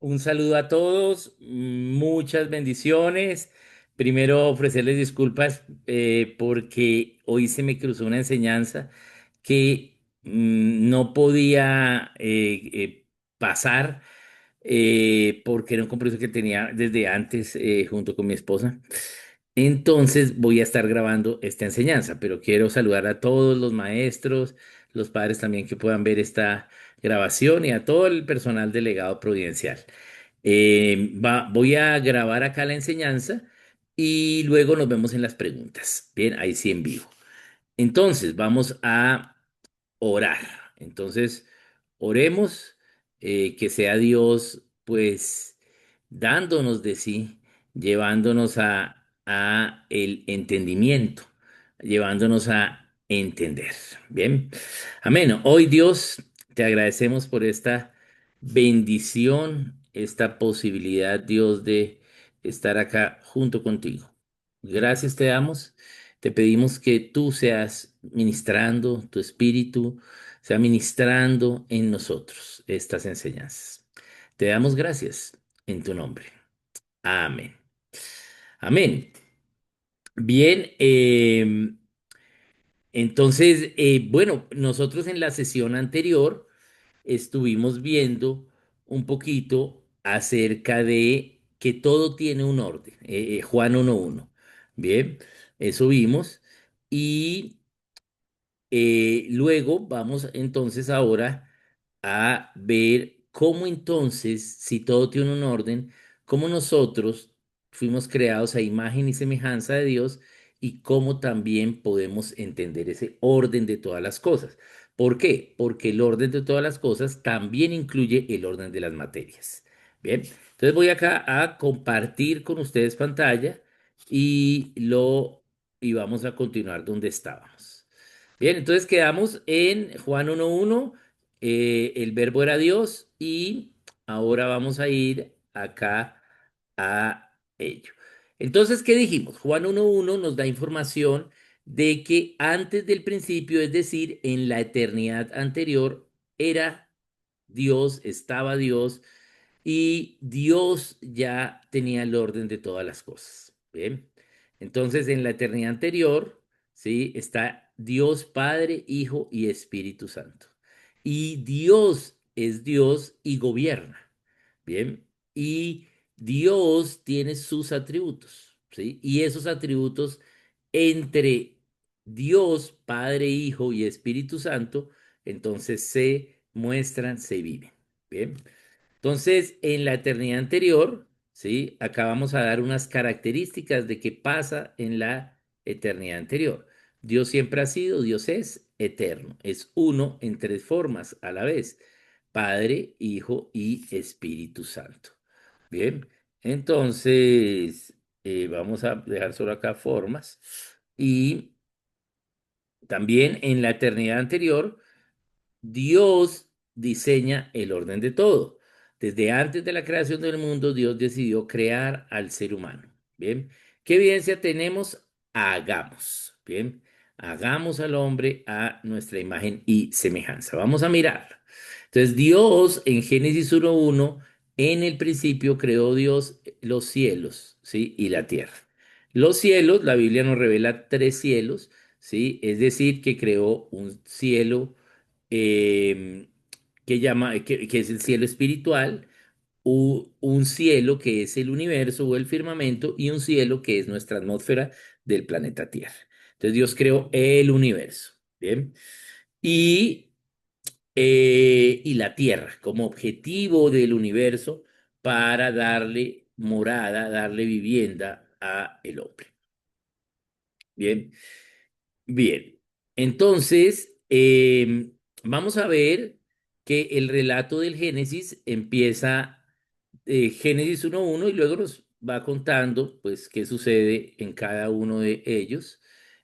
Un saludo a todos, muchas bendiciones. Primero ofrecerles disculpas porque hoy se me cruzó una enseñanza que no podía pasar porque era un compromiso que tenía desde antes junto con mi esposa. Entonces voy a estar grabando esta enseñanza, pero quiero saludar a todos los maestros, los padres también que puedan ver esta grabación y a todo el personal delegado providencial. Voy a grabar acá la enseñanza y luego nos vemos en las preguntas. Bien, ahí sí en vivo. Entonces, vamos a orar. Entonces, oremos, que sea Dios, pues, dándonos de sí, llevándonos a el entendimiento, llevándonos a entender. Bien, amén. Hoy, Dios, te agradecemos por esta bendición, esta posibilidad, Dios, de estar acá junto contigo. Gracias te damos. Te pedimos que tú seas ministrando, tu espíritu sea ministrando en nosotros estas enseñanzas. Te damos gracias en tu nombre. Amén. Amén. Bien, entonces, bueno, nosotros en la sesión anterior estuvimos viendo un poquito acerca de que todo tiene un orden, Juan 1:1. Bien, eso vimos. Y luego vamos entonces ahora a ver cómo entonces, si todo tiene un orden, cómo nosotros fuimos creados a imagen y semejanza de Dios y cómo también podemos entender ese orden de todas las cosas. ¿Por qué? Porque el orden de todas las cosas también incluye el orden de las materias. Bien, entonces voy acá a compartir con ustedes pantalla y y vamos a continuar donde estábamos. Bien, entonces quedamos en Juan 1:1, el verbo era Dios y ahora vamos a ir acá a ello. Entonces, ¿qué dijimos? Juan 1:1 nos da información de que antes del principio, es decir, en la eternidad anterior, era Dios, estaba Dios y Dios ya tenía el orden de todas las cosas. Bien, entonces en la eternidad anterior, ¿sí? Está Dios Padre, Hijo y Espíritu Santo. Y Dios es Dios y gobierna. Bien, y Dios tiene sus atributos, ¿sí? Y esos atributos entre Dios, Padre, Hijo y Espíritu Santo, entonces se muestran, se viven. Bien. Entonces, en la eternidad anterior, ¿sí? Acá vamos a dar unas características de qué pasa en la eternidad anterior. Dios siempre ha sido, Dios es eterno, es uno en tres formas a la vez, Padre, Hijo y Espíritu Santo. Bien, entonces vamos a dejar solo acá formas y también en la eternidad anterior. Dios diseña el orden de todo. Desde antes de la creación del mundo, Dios decidió crear al ser humano. Bien, ¿qué evidencia tenemos? Hagamos. Bien, hagamos al hombre a nuestra imagen y semejanza. Vamos a mirar. Entonces, Dios en Génesis 1:1, en el principio creó Dios los cielos, ¿sí? Y la tierra. Los cielos, la Biblia nos revela tres cielos, ¿sí? Es decir, que creó un cielo eh, que es el cielo espiritual, un cielo que es el universo o el firmamento y un cielo que es nuestra atmósfera del planeta Tierra. Entonces Dios creó el universo, ¿bien? Y, y la Tierra como objetivo del universo para darle morada, darle vivienda a el hombre. Bien. Bien, entonces vamos a ver que el relato del Génesis empieza Génesis 1:1 y luego nos va contando pues qué sucede en cada uno de ellos,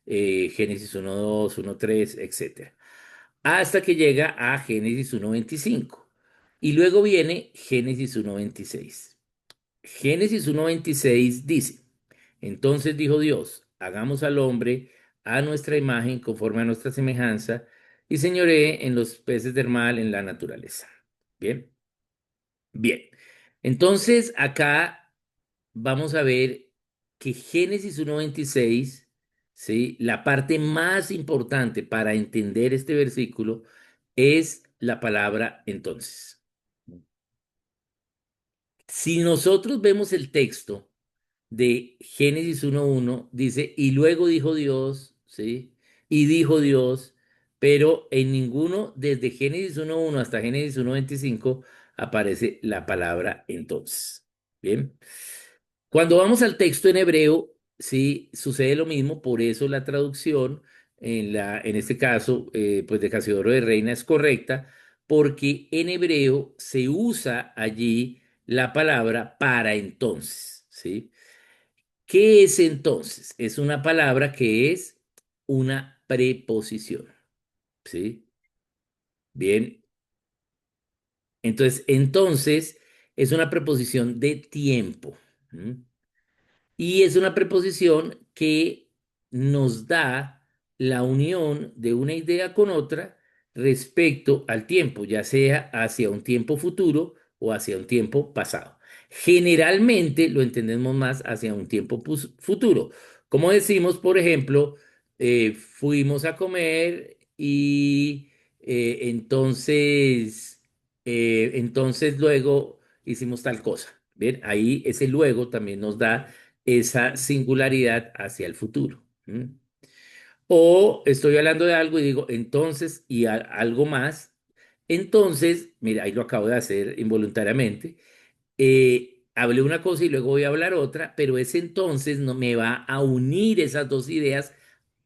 Génesis 1:2, 1:3, etcétera, hasta que llega a Génesis 1:25 y luego viene Génesis 1:26. Génesis 1:26 dice, entonces dijo Dios, hagamos al hombre a nuestra imagen, conforme a nuestra semejanza, y señoree en los peces del mar, en la naturaleza. Bien, bien. Entonces, acá vamos a ver que Génesis 1:26, ¿sí? La parte más importante para entender este versículo es la palabra entonces. Si nosotros vemos el texto de Génesis 1:1, dice, y luego dijo Dios, ¿sí? Y dijo Dios, pero en ninguno, desde Génesis 1:1 hasta Génesis 1:25, aparece la palabra entonces. Bien. Cuando vamos al texto en hebreo, sí, sucede lo mismo, por eso la traducción en este caso, pues de Casiodoro de Reina es correcta, porque en hebreo se usa allí la palabra para entonces, ¿sí? ¿Qué es entonces? Es una palabra que es una preposición, ¿sí? Bien, entonces es una preposición de tiempo. ¿M? Y es una preposición que nos da la unión de una idea con otra respecto al tiempo, ya sea hacia un tiempo futuro o hacia un tiempo pasado. Generalmente lo entendemos más hacia un tiempo futuro. Como decimos, por ejemplo, fuimos a comer y entonces luego hicimos tal cosa. Bien, ahí ese luego también nos da esa singularidad hacia el futuro. ¿M? O estoy hablando de algo y digo, entonces, y algo más. Entonces, mira, ahí lo acabo de hacer involuntariamente. Hablé una cosa y luego voy a hablar otra, pero ese entonces no me va a unir esas dos ideas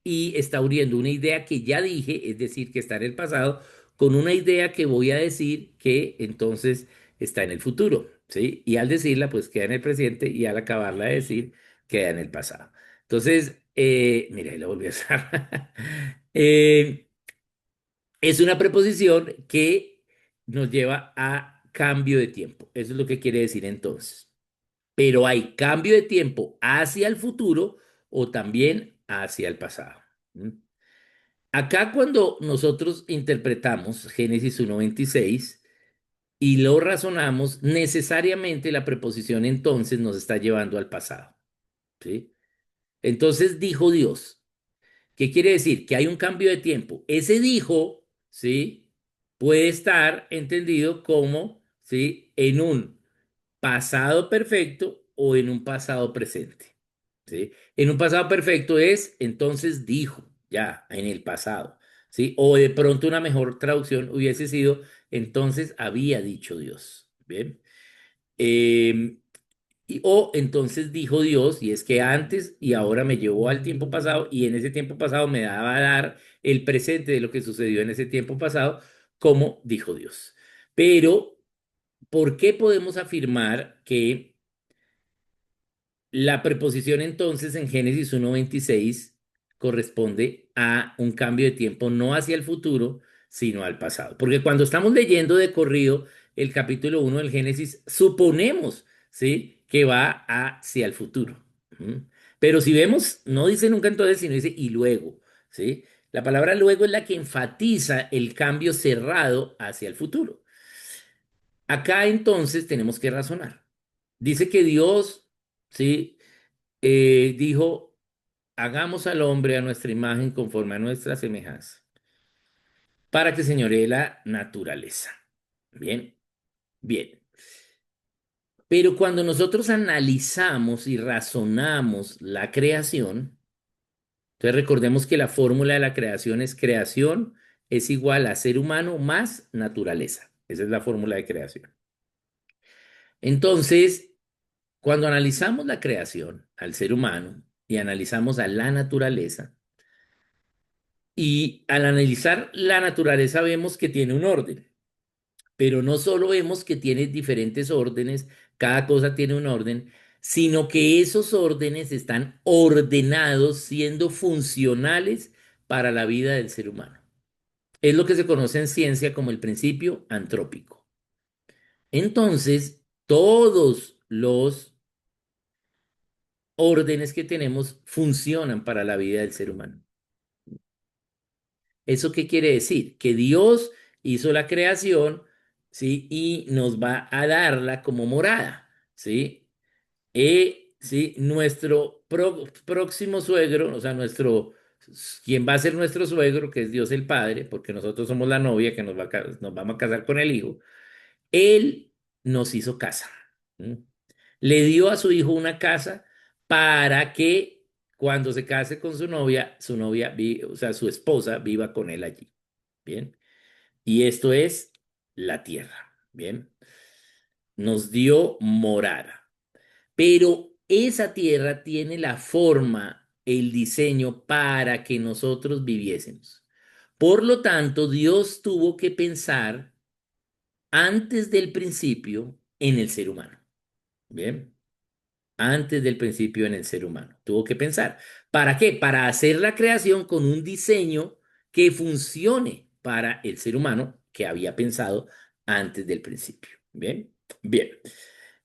y está uniendo una idea que ya dije, es decir, que está en el pasado, con una idea que voy a decir que entonces está en el futuro, ¿sí? Y al decirla, pues queda en el presente y al acabarla de decir, queda en el pasado. Entonces, mira, ahí la volví a usar. Eh, es una preposición que nos lleva a cambio de tiempo. Eso es lo que quiere decir entonces. Pero hay cambio de tiempo hacia el futuro o también hacia el pasado. ¿Mm? Acá cuando nosotros interpretamos Génesis 1:26 y lo razonamos, necesariamente la preposición entonces nos está llevando al pasado, ¿sí? Entonces dijo Dios. ¿Qué quiere decir? Que hay un cambio de tiempo. Ese dijo, ¿sí? Puede estar entendido como, ¿sí? En un pasado perfecto o en un pasado presente, ¿sí? En un pasado perfecto es, entonces dijo, ya, en el pasado, ¿sí? O de pronto una mejor traducción hubiese sido, entonces había dicho Dios, ¿bien? Eh, o entonces dijo Dios, y es que antes y ahora me llevó al tiempo pasado, y en ese tiempo pasado me daba a dar el presente de lo que sucedió en ese tiempo pasado, como dijo Dios. Pero, ¿por qué podemos afirmar que la preposición entonces en Génesis 1:26 corresponde a un cambio de tiempo no hacia el futuro, sino al pasado? Porque cuando estamos leyendo de corrido el capítulo 1 del Génesis, suponemos, ¿sí? Que va hacia el futuro. ¿M? Pero si vemos, no dice nunca entonces, sino dice y luego, ¿sí? La palabra luego es la que enfatiza el cambio cerrado hacia el futuro. Acá entonces tenemos que razonar. Dice que Dios, ¿sí? Dijo, hagamos al hombre a nuestra imagen conforme a nuestra semejanza, para que señoree la naturaleza. Bien, bien. Pero cuando nosotros analizamos y razonamos la creación, entonces recordemos que la fórmula de la creación es igual a ser humano más naturaleza. Esa es la fórmula de creación. Entonces, cuando analizamos la creación al ser humano y analizamos a la naturaleza, y al analizar la naturaleza vemos que tiene un orden, pero no solo vemos que tiene diferentes órdenes, cada cosa tiene un orden, sino que esos órdenes están ordenados siendo funcionales para la vida del ser humano. Es lo que se conoce en ciencia como el principio antrópico. Entonces, todos los órdenes que tenemos funcionan para la vida del ser humano. ¿Eso qué quiere decir? Que Dios hizo la creación ¿sí? Y nos va a darla como morada, ¿sí? ¿Sí? Nuestro próximo suegro, o sea, quien va a ser nuestro suegro, que es Dios el Padre, porque nosotros somos la novia que nos vamos a casar con el hijo, él nos hizo casa. ¿M? Le dio a su hijo una casa para que cuando se case con su novia, o sea, su esposa, viva con él allí. Bien. Y esto es la tierra. Bien. Nos dio morada. Pero esa tierra tiene la forma, el diseño para que nosotros viviésemos. Por lo tanto, Dios tuvo que pensar antes del principio en el ser humano. Bien, antes del principio en el ser humano. Tuvo que pensar. ¿Para qué? Para hacer la creación con un diseño que funcione para el ser humano que había pensado antes del principio. Bien, bien.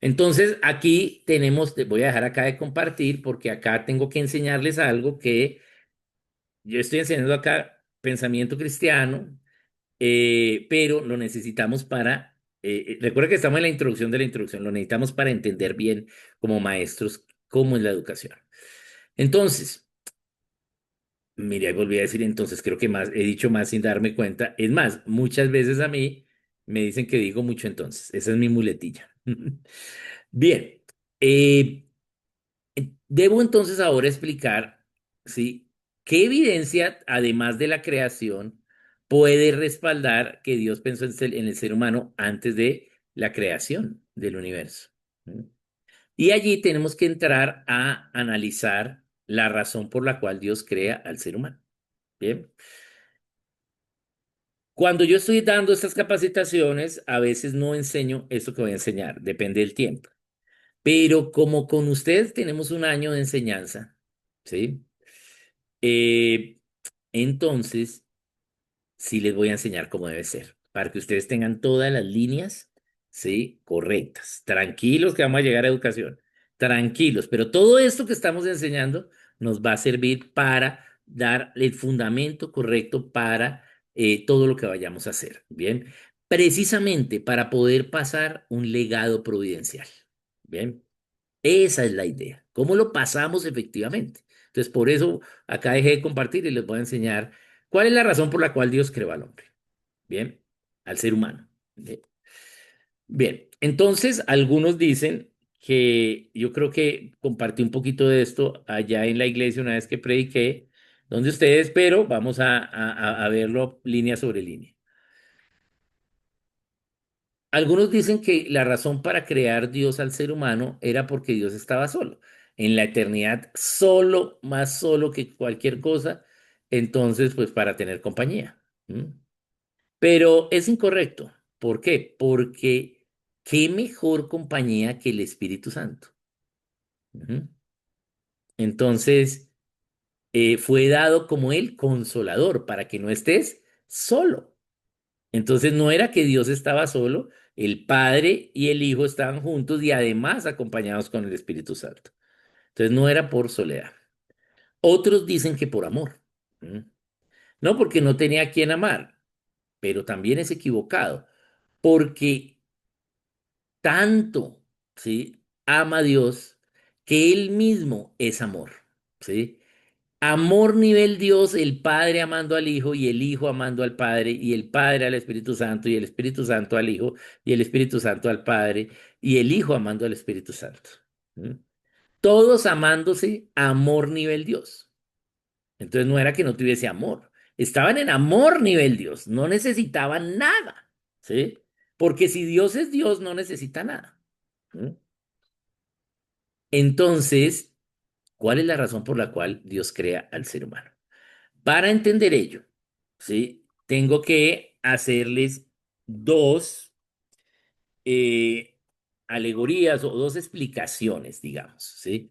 Entonces aquí tenemos, voy a dejar acá de compartir porque acá tengo que enseñarles algo que yo estoy enseñando acá pensamiento cristiano, pero lo necesitamos recuerda que estamos en la introducción de la introducción, lo necesitamos para entender bien como maestros cómo es la educación. Entonces, mire, ahí volví a decir entonces, creo que más, he dicho más sin darme cuenta. Es más, muchas veces a mí me dicen que digo mucho entonces, esa es mi muletilla. Bien, eh, debo entonces ahora explicar, ¿sí? ¿Qué evidencia, además de la creación, puede respaldar que Dios pensó en el ser humano antes de la creación del universo? ¿Mm? Y allí tenemos que entrar a analizar la razón por la cual Dios crea al ser humano. Bien. Cuando yo estoy dando estas capacitaciones, a veces no enseño eso que voy a enseñar, depende del tiempo. Pero como con ustedes tenemos un año de enseñanza, ¿sí? Eh, entonces, sí les voy a enseñar cómo debe ser, para que ustedes tengan todas las líneas, ¿sí? Correctas. Tranquilos que vamos a llegar a educación. Tranquilos, pero todo esto que estamos enseñando nos va a servir para dar el fundamento correcto para todo lo que vayamos a hacer. Bien, precisamente para poder pasar un legado providencial. Bien. Esa es la idea. ¿Cómo lo pasamos efectivamente? Entonces, por eso acá dejé de compartir y les voy a enseñar cuál es la razón por la cual Dios creó al hombre. Bien, al ser humano. Bien, bien. Entonces, algunos dicen que yo creo que compartí un poquito de esto allá en la iglesia una vez que prediqué, donde ustedes, pero vamos a verlo línea sobre línea. Algunos dicen que la razón para crear Dios al ser humano era porque Dios estaba solo. En la eternidad, solo, más solo que cualquier cosa, entonces, pues para tener compañía. ¿M? Pero es incorrecto. ¿Por qué? Porque qué mejor compañía que el Espíritu Santo. Ujú. Entonces, fue dado como el consolador para que no estés solo. Entonces no era que Dios estaba solo, el Padre y el Hijo estaban juntos y además acompañados con el Espíritu Santo. Entonces no era por soledad. Otros dicen que por amor. ¿Mm? No porque no tenía a quien amar, pero también es equivocado, porque tanto, ¿sí? Ama a Dios que Él mismo es amor, ¿sí? Amor nivel Dios, el Padre amando al Hijo y el Hijo amando al Padre y el Padre al Espíritu Santo y el Espíritu Santo al Hijo y el Espíritu Santo al Padre y el Hijo amando al Espíritu Santo. ¿Mm? Todos amándose, amor nivel Dios. Entonces no era que no tuviese amor, estaban en amor nivel Dios, no necesitaban nada, ¿sí? Porque si Dios es Dios, no necesita nada. ¿Mm? Entonces, ¿cuál es la razón por la cual Dios crea al ser humano? Para entender ello, ¿sí? Tengo que hacerles dos eh, alegorías o dos explicaciones, digamos, ¿sí?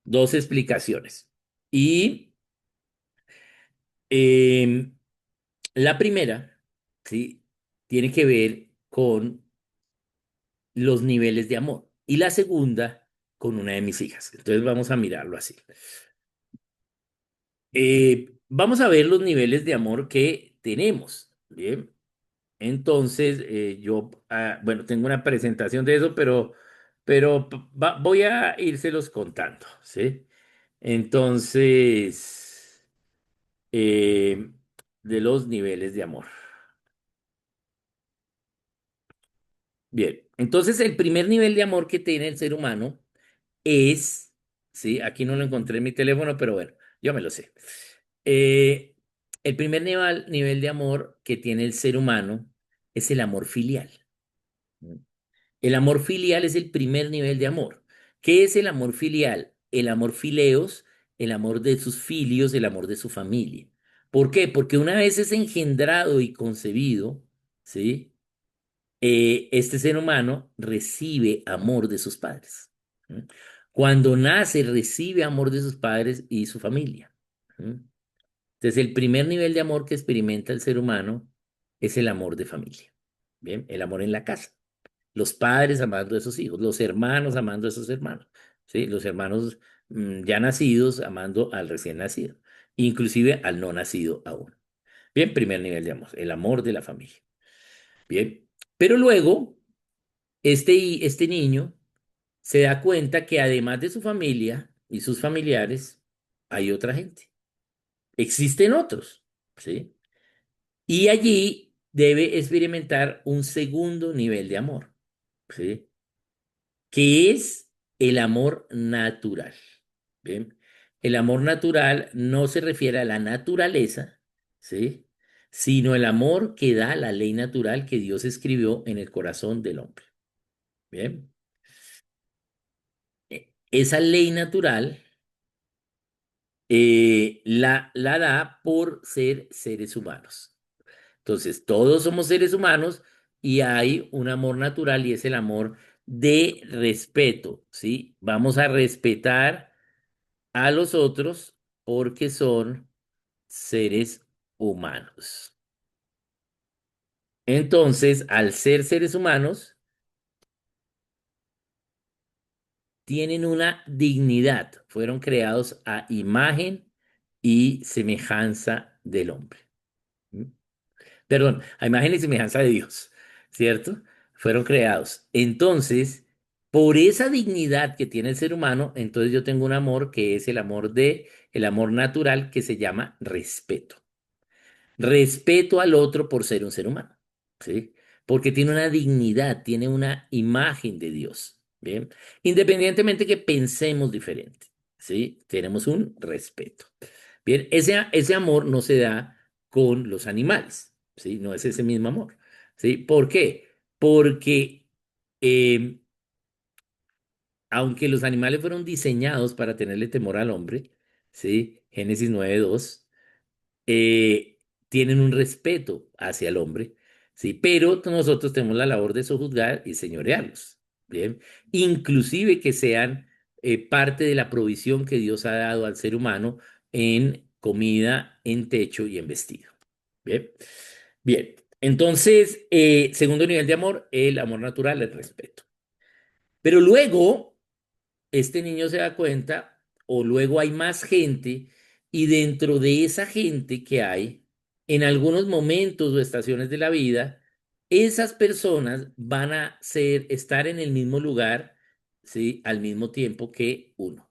Dos explicaciones. Y em, la primera, ¿sí? Tiene que ver con los niveles de amor. Y la segunda, con una de mis hijas. Entonces vamos a mirarlo así. Vamos a ver los niveles de amor que tenemos, ¿bien? Entonces, yo, bueno, tengo una presentación de eso, pero voy a írselos contando, ¿sí? Entonces, eh, de los niveles de amor. Bien, entonces el primer nivel de amor que tiene el ser humano es, sí, aquí no lo encontré en mi teléfono, pero bueno, yo me lo sé. Eh, el primer nivel de amor que tiene el ser humano es el amor filial. El amor filial es el primer nivel de amor. ¿Qué es el amor filial? El amor fileos, el amor de sus filios, el amor de su familia. ¿Por qué? Porque una vez es engendrado y concebido, ¿sí? Este ser humano recibe amor de sus padres. ¿Mm? Cuando nace, recibe amor de sus padres y su familia. ¿Mm? Entonces, el primer nivel de amor que experimenta el ser humano es el amor de familia. Bien, el amor en la casa. Los padres amando a sus hijos, los hermanos amando a sus hermanos, ¿sí? Los hermanos ya nacidos amando al recién nacido, inclusive al no nacido aún. Bien, primer nivel de amor, el amor de la familia. Bien, pero luego este niño se da cuenta que además de su familia y sus familiares, hay otra gente. Existen otros, ¿sí? Y allí debe experimentar un segundo nivel de amor, ¿sí? Que es el amor natural. ¿Bien? El amor natural no se refiere a la naturaleza, ¿sí? Sino el amor que da la ley natural que Dios escribió en el corazón del hombre. ¿Bien? Esa ley natural la da por ser seres humanos. Entonces, todos somos seres humanos y hay un amor natural y es el amor de respeto, ¿sí? Vamos a respetar a los otros porque son seres humanos. Entonces, al ser seres humanos, tienen una dignidad, fueron creados a imagen y semejanza del hombre. ¿Mm? Perdón, a imagen y semejanza de Dios, ¿cierto? Fueron creados. Entonces, por esa dignidad que tiene el ser humano, entonces yo tengo un amor que es el amor natural que se llama respeto. Respeto al otro por ser un ser humano, ¿sí? Porque tiene una dignidad, tiene una imagen de Dios, ¿bien? Independientemente que pensemos diferente, ¿sí? Tenemos un respeto. Bien, ese amor no se da con los animales, ¿sí? No es ese mismo amor, ¿sí? ¿Por qué? Porque eh, aunque los animales fueron diseñados para tenerle temor al hombre, ¿sí? Génesis 9:2 tienen un respeto hacia el hombre, ¿sí? Pero nosotros tenemos la labor de sojuzgar y señorearlos, ¿bien? Inclusive que sean parte de la provisión que Dios ha dado al ser humano en comida, en techo y en vestido, ¿bien? Bien, entonces, segundo nivel de amor, el amor natural, el respeto. Pero luego este niño se da cuenta, o luego hay más gente, y dentro de esa gente que hay, en algunos momentos o estaciones de la vida, esas personas van a estar en el mismo lugar, ¿sí? Al mismo tiempo que uno.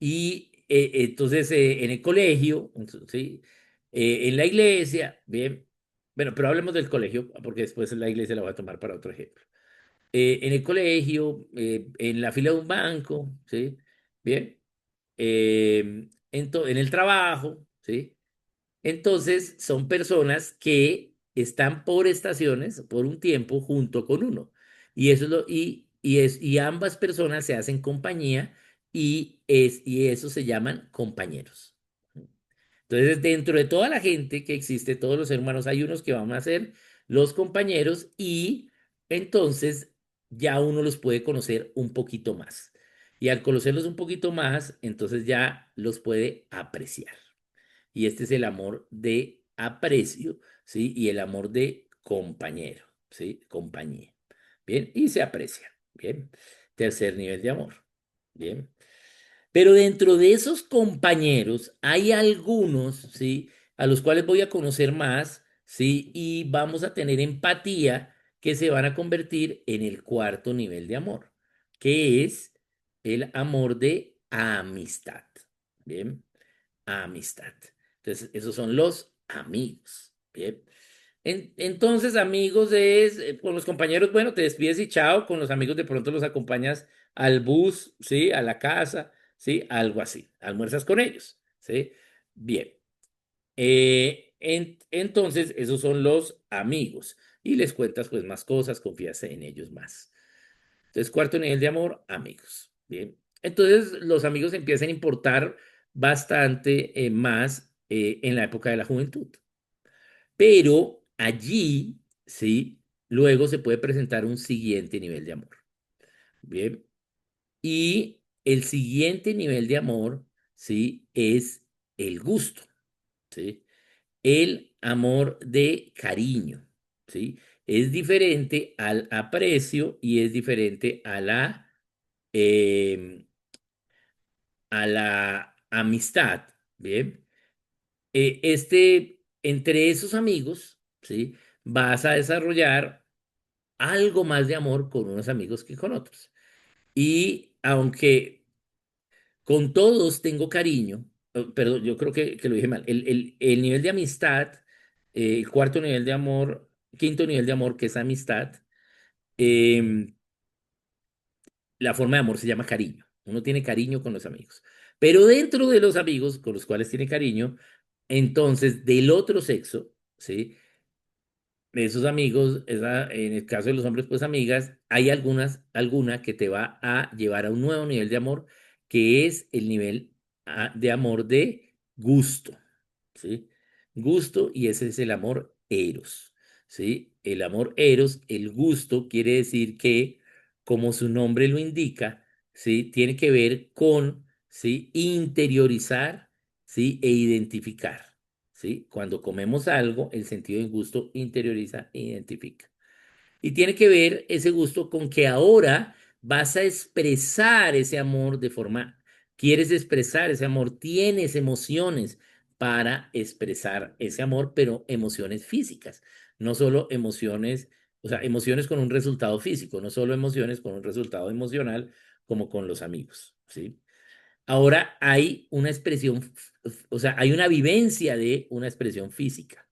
Y entonces en el colegio, ¿sí? En la iglesia, bien, bueno, pero hablemos del colegio, porque después la iglesia la voy a tomar para otro ejemplo. En el colegio, en la fila de un banco, ¿sí? Bien. En el trabajo, ¿sí? Entonces, son personas que están por estaciones, por un tiempo, junto con uno. Y eso es y ambas personas se hacen compañía y eso se llaman compañeros. Entonces, dentro de toda la gente que existe, todos los hermanos, hay unos que van a ser los compañeros y entonces ya uno los puede conocer un poquito más. Y al conocerlos un poquito más, entonces ya los puede apreciar. Y este es el amor de aprecio, ¿sí? Y el amor de compañero, ¿sí? Compañía. Bien, y se aprecia. Bien. Tercer nivel de amor. Bien. Pero dentro de esos compañeros hay algunos, ¿sí? A los cuales voy a conocer más, ¿sí? Y vamos a tener empatía que se van a convertir en el cuarto nivel de amor, que es el amor de amistad. Bien, amistad. Entonces, esos son los amigos. Bien. Entonces, amigos es, con los compañeros, bueno, te despides y chao. Con los amigos de pronto los acompañas al bus, ¿sí? A la casa, ¿sí? Algo así. Almuerzas con ellos, ¿sí? Bien. Entonces, esos son los amigos. Y les cuentas pues más cosas, confías en ellos más. Entonces, cuarto nivel de amor, amigos. Bien. Entonces, los amigos empiezan a importar bastante más en la época de la juventud. Pero allí, ¿sí? Luego se puede presentar un siguiente nivel de amor. Bien. Y el siguiente nivel de amor, ¿sí? Es el gusto, ¿sí? El amor de cariño, ¿sí? Es diferente al aprecio y es diferente em, a la amistad, ¿bien? Entre esos amigos, ¿sí? Vas a desarrollar algo más de amor con unos amigos que con otros. Y aunque con todos tengo cariño, perdón, yo creo que lo dije mal, el nivel de amistad, el cuarto nivel de amor, quinto nivel de amor, que es amistad, em, la forma de amor se llama cariño. Uno tiene cariño con los amigos. Pero dentro de los amigos con los cuales tiene cariño, entonces del otro sexo, ¿sí? Esos amigos, en el caso de los hombres, pues amigas, hay alguna que te va a llevar a un nuevo nivel de amor, que es el nivel de amor de gusto, ¿sí? Gusto, y ese es el amor eros, ¿sí? El amor eros, el gusto, quiere decir que, como su nombre lo indica, ¿sí? Tiene que ver con, ¿sí? Interiorizar, ¿sí? E identificar. ¿Sí? Cuando comemos algo, el sentido del gusto interioriza e identifica. Y tiene que ver ese gusto con que ahora vas a expresar ese amor de forma, quieres expresar ese amor, tienes emociones para expresar ese amor, pero emociones físicas, no solo emociones, o sea, emociones con un resultado físico, no solo emociones con un resultado emocional como con los amigos, ¿sí? Ahora hay una expresión, o sea, hay una vivencia de una expresión física.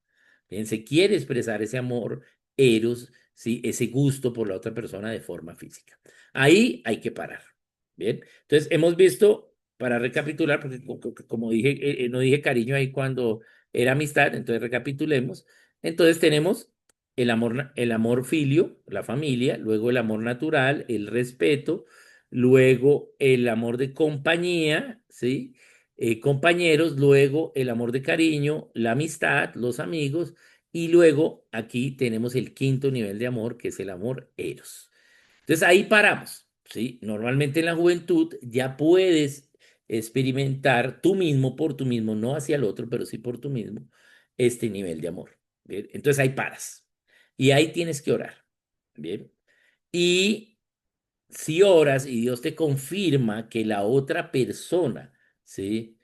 Bien, se quiere expresar ese amor, eros, ¿sí? Ese gusto por la otra persona de forma física. Ahí hay que parar. Bien, entonces hemos visto, para recapitular, porque como dije, no dije cariño ahí cuando era amistad, entonces recapitulemos. Entonces tenemos el amor filio, la familia, luego el amor natural, el respeto, luego el amor de compañía, ¿sí? Compañeros, luego el amor de cariño, la amistad, los amigos, y luego aquí tenemos el quinto nivel de amor, que es el amor eros. Entonces ahí paramos, ¿sí? Normalmente en la juventud ya puedes experimentar tú mismo, por tú mismo, no hacia el otro, pero sí por tú mismo, este nivel de amor. ¿Bien? Entonces ahí paras. Y ahí tienes que orar. Bien. Y si oras y Dios te confirma que la otra persona, ¿sí?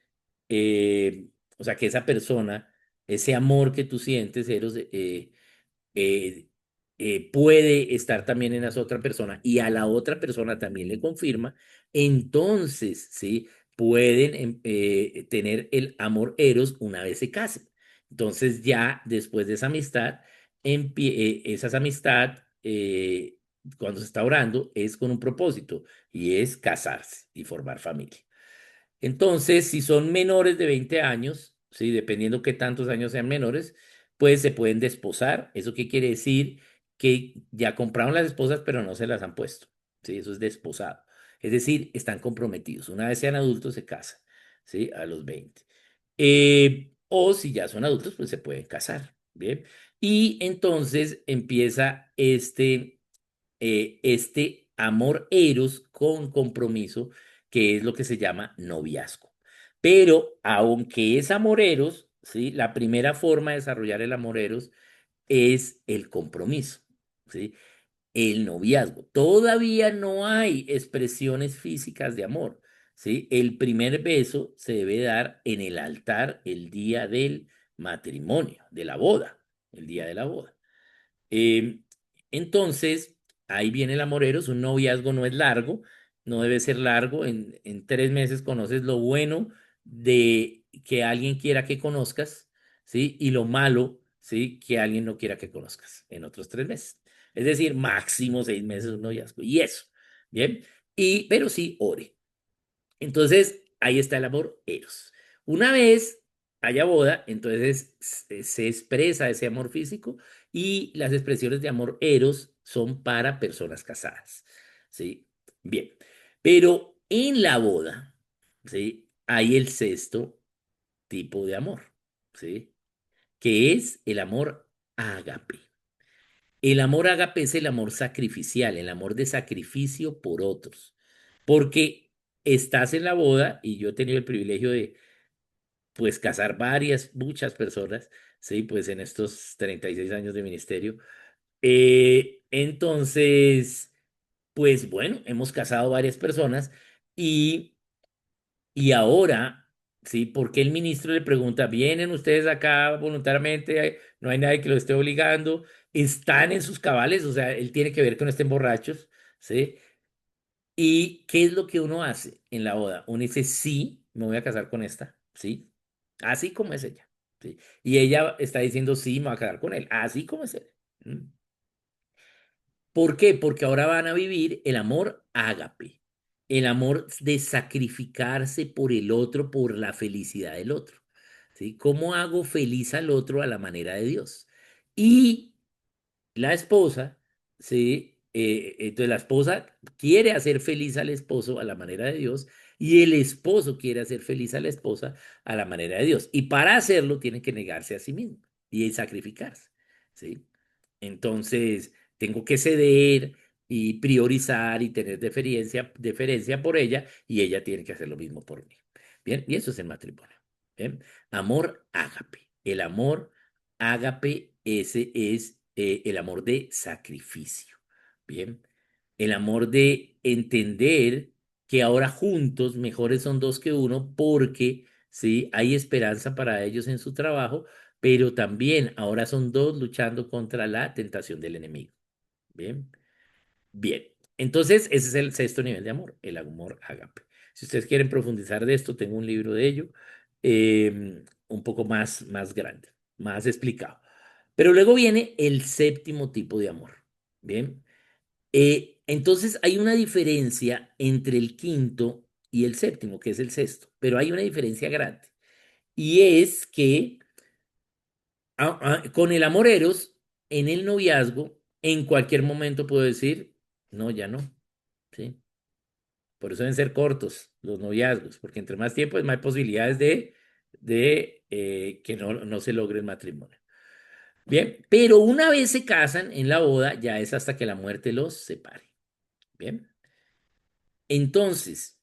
O sea, que esa persona, ese amor que tú sientes, Eros, eh, puede estar también en esa otra persona y a la otra persona también le confirma, entonces, ¿sí? Pueden tener el amor Eros una vez se casen. Entonces ya después de esa amistad, esa amistad, cuando se está orando, es con un propósito y es casarse y formar familia. Entonces, si son menores de 20 años, ¿sí? Dependiendo qué tantos años sean menores, pues se pueden desposar. ¿Eso qué quiere decir? Que ya compraron las esposas, pero no se las han puesto. ¿Sí? Eso es desposado. Es decir, están comprometidos. Una vez sean adultos, se casan, ¿sí? A los 20. O si ya son adultos, pues se pueden casar. Bien. Y entonces empieza este amor eros con compromiso, que es lo que se llama noviazgo. Pero aunque es amor eros, ¿sí? La primera forma de desarrollar el amor eros es el compromiso, ¿sí? El noviazgo. Todavía no hay expresiones físicas de amor, ¿sí? El primer beso se debe dar en el altar el día del matrimonio, de la boda. el día de la boda. Eh, entonces, ahí viene el amor eros. Un noviazgo no es largo, no debe ser largo. En 3 meses conoces lo bueno de que alguien quiera que conozcas, ¿sí? Y lo malo, ¿sí? Que alguien no quiera que conozcas en otros 3 meses. Es decir, máximo 6 meses un noviazgo. Y eso, ¿bien? Pero sí, ore. Entonces, ahí está el amor eros. Una vez haya boda, entonces se expresa ese amor físico y las expresiones de amor eros son para personas casadas. ¿Sí? Bien. Pero en la boda, ¿sí? Hay el sexto tipo de amor, ¿sí? Que es el amor ágape. El amor ágape es el amor sacrificial, el amor de sacrificio por otros. Porque estás en la boda y yo he tenido el privilegio de, pues, casar muchas personas, sí, pues en estos 36 años de ministerio. Entonces, pues bueno, hemos casado varias personas y y ahora, ¿sí? Porque el ministro le pregunta, ¿vienen ustedes acá voluntariamente? No hay nadie que lo esté obligando. ¿Están en sus cabales? O sea, él tiene que ver que no estén borrachos, ¿sí? ¿Y qué es lo que uno hace en la boda? Uno dice, sí, me voy a casar con esta, ¿sí? Así como es ella, ¿sí? Y ella está diciendo, sí, me voy a casar con él, así como es él. ¿Mm? ¿Por qué? Porque ahora van a vivir el amor ágape, el amor de sacrificarse por el otro, por la felicidad del otro. ¿Sí? ¿Cómo hago feliz al otro a la manera de Dios? Y la esposa, ¿sí? Entonces la esposa quiere hacer feliz al esposo a la manera de Dios y el esposo quiere hacer feliz a la esposa a la manera de Dios. Y para hacerlo tiene que negarse a sí mismo y sacrificarse, ¿sí? Entonces tengo que ceder y priorizar y tener deferencia por ella y ella tiene que hacer lo mismo por mí. Bien, y eso es el matrimonio. Bien, amor ágape. El amor ágape, ese es el amor de sacrificio. Bien, el amor de entender que ahora juntos mejores son dos que uno porque sí hay esperanza para ellos en su trabajo, pero también ahora son dos luchando contra la tentación del enemigo. Bien, bien. Entonces, ese es el sexto nivel de amor, el amor ágape. Si ustedes quieren profundizar de esto, tengo un libro de ello, un poco más grande, más explicado. Pero luego viene el séptimo tipo de amor. Bien. Entonces, hay una diferencia entre el quinto y el séptimo, que es el sexto, pero hay una diferencia grande. Y es que con el amor eros, en el noviazgo, en cualquier momento puedo decir, no, ya no, ¿sí? Por eso deben ser cortos los noviazgos, porque entre más tiempo es más posibilidades de que no se logre el matrimonio. Bien, pero una vez se casan en la boda, ya es hasta que la muerte los separe. Bien, entonces,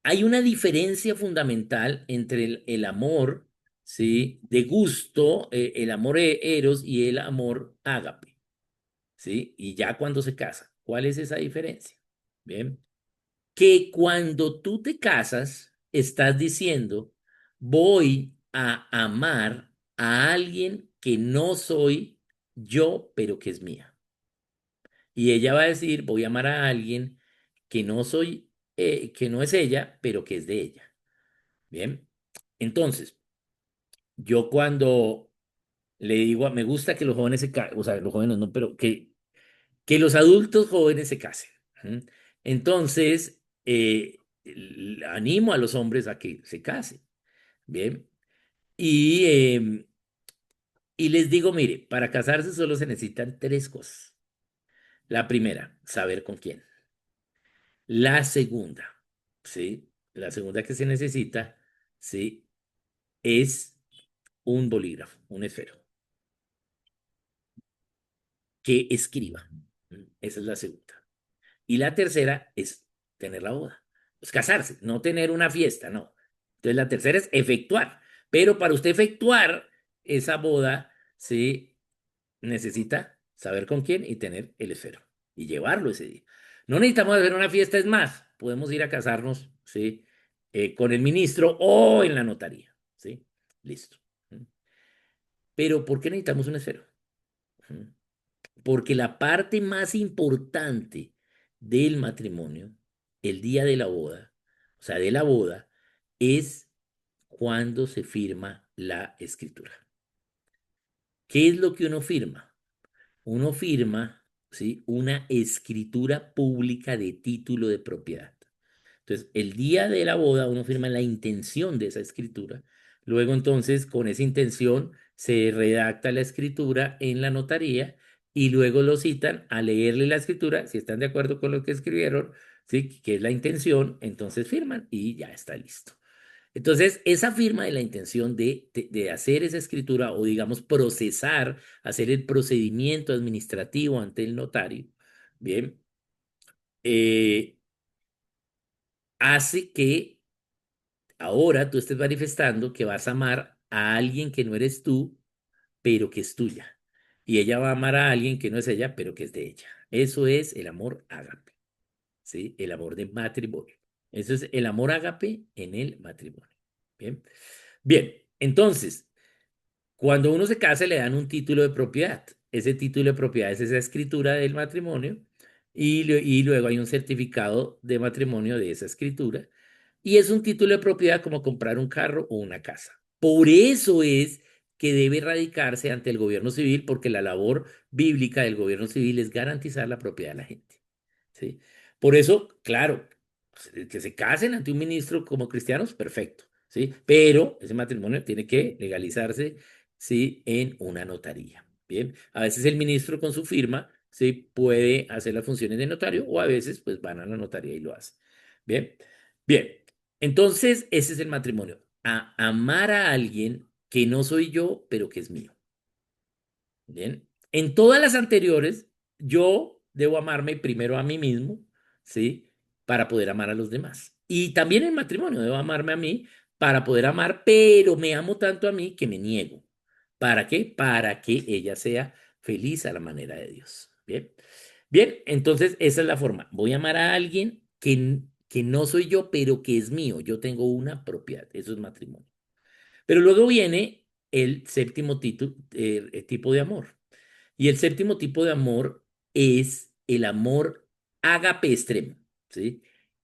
hay una diferencia fundamental entre el amor, ¿sí? De gusto, el amor eros y el amor ágape. ¿Sí? Y ya cuando se casa, ¿cuál es esa diferencia? Bien, que cuando tú te casas, estás diciendo, voy a amar a alguien que no soy yo, pero que es mía. Y ella va a decir, voy a amar a alguien que no soy, que no es ella, pero que es de ella. Bien, entonces, yo cuando le digo, me gusta que los jóvenes se casen, o sea, los jóvenes no, pero que los adultos jóvenes se casen. ¿Mm? Entonces, animo a los hombres a que se casen. Bien. Y, y les digo, mire, para casarse solo se necesitan tres cosas. La primera, saber con quién. La segunda, ¿sí? La segunda que se necesita, ¿sí? Es un bolígrafo, un esfero, que escriba. ¿Mm? Esa es la segunda. Y la tercera es tener la boda. Pues casarse, no tener una fiesta, no. Entonces la tercera es efectuar. Pero para usted efectuar esa boda, sí necesita saber con quién y tener el esfero y llevarlo ese día. No necesitamos hacer una fiesta, es más, podemos ir a casarnos, ¿sí? Con el ministro o en la notaría, ¿sí? Listo. Pero ¿por qué necesitamos un esfero? ¿Mm? Porque la parte más importante del matrimonio, el día de la boda, o sea, de la boda, es cuando se firma la escritura. ¿Qué es lo que uno firma? Uno firma, ¿sí?, una escritura pública de título de propiedad. Entonces, el día de la boda uno firma la intención de esa escritura. Luego, entonces, con esa intención se redacta la escritura en la notaría y luego lo citan a leerle la escritura. Si están de acuerdo con lo que escribieron, ¿sí?, que es la intención, entonces firman y ya está listo. Entonces, esa firma de la intención de hacer esa escritura o, digamos, procesar, hacer el procedimiento administrativo ante el notario, bien, eh, hace que ahora tú estés manifestando que vas a amar a alguien que no eres tú, pero que es tuya. Y ella va a amar a alguien que no es ella, pero que es de ella. Eso es el amor ágape, ¿sí? El amor de matrimonio. Eso es el amor ágape en el matrimonio. Bien. Bien, entonces, cuando uno se casa le dan un título de propiedad. Ese título de propiedad es esa escritura del matrimonio y luego hay un certificado de matrimonio de esa escritura y es un título de propiedad como comprar un carro o una casa. Por eso es que debe radicarse ante el gobierno civil porque la labor bíblica del gobierno civil es garantizar la propiedad de la gente. ¿Sí? Por eso, claro, que se casen ante un ministro como cristianos, perfecto, ¿sí? Pero ese matrimonio tiene que legalizarse, ¿sí?, en una notaría. Bien, a veces el ministro con su firma, ¿sí?, puede hacer las funciones de notario o a veces pues van a la notaría y lo hacen. Bien, bien. Entonces, ese es el matrimonio. Amar a alguien que no soy yo, pero que es mío. Bien. En todas las anteriores, yo debo amarme primero a mí mismo, ¿sí? Para poder amar a los demás. Y también en matrimonio, debo amarme a mí para poder amar, pero me amo tanto a mí que me niego. ¿Para qué? Para que ella sea feliz a la manera de Dios. Bien. Bien, entonces esa es la forma. Voy a amar a alguien que no soy yo, pero que es mío. Yo tengo una propiedad. Eso es matrimonio. Pero luego viene el séptimo tipo de amor. Y el séptimo tipo de amor es el amor ágape extremo, ¿sí?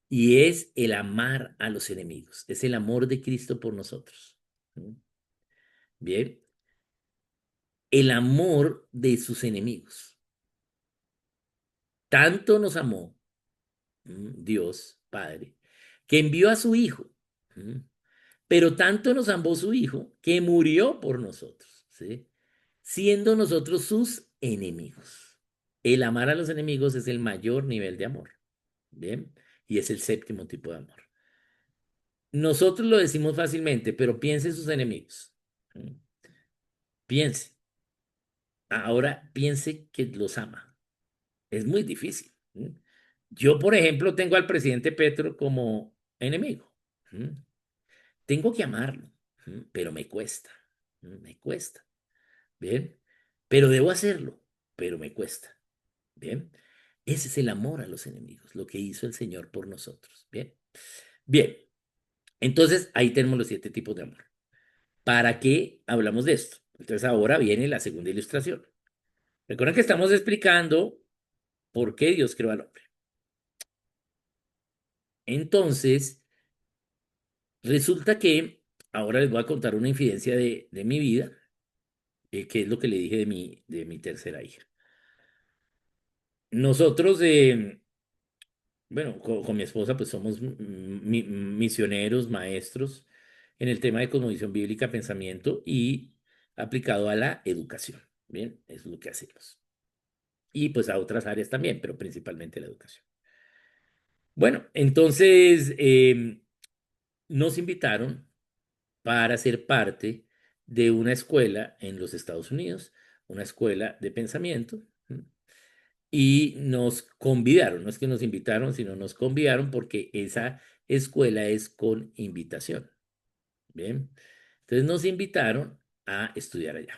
Y es el amar a los enemigos. Es el amor de Cristo por nosotros. ¿Sí? Bien. El amor de sus enemigos. Tanto nos amó Dios Padre que envió a su Hijo. ¿Sí? Pero tanto nos amó su Hijo que murió por nosotros, ¿sí? Siendo nosotros sus enemigos. El amar a los enemigos es el mayor nivel de amor, ¿bien? Y es el séptimo tipo de amor. Nosotros lo decimos fácilmente, pero piense en sus enemigos. ¿Sí? Piense. Ahora piense que los ama. Es muy difícil. ¿Sí? Yo, por ejemplo, tengo al presidente Petro como enemigo. ¿Sí? Tengo que amarlo, pero me cuesta. Me cuesta. Bien, pero debo hacerlo, pero me cuesta. Bien, ese es el amor a los enemigos, lo que hizo el Señor por nosotros. Bien, bien, entonces ahí tenemos los 7 tipos de amor. ¿Para qué hablamos de esto? Entonces ahora viene la segunda ilustración. Recuerden que estamos explicando por qué Dios creó al hombre. Entonces, resulta que ahora les voy a contar una infidencia de mi vida, que es lo que le dije de mi tercera hija. Nosotros, bueno, con mi esposa, pues somos misioneros, maestros en el tema de cosmovisión bíblica, pensamiento y aplicado a la educación. Bien, eso es lo que hacemos. Y pues a otras áreas también, pero principalmente la educación. Bueno, entonces nos invitaron para ser parte de una escuela en los Estados Unidos, una escuela de pensamiento. Y nos convidaron, no es que nos invitaron, sino nos convidaron porque esa escuela es con invitación. Bien, entonces nos invitaron a estudiar allá.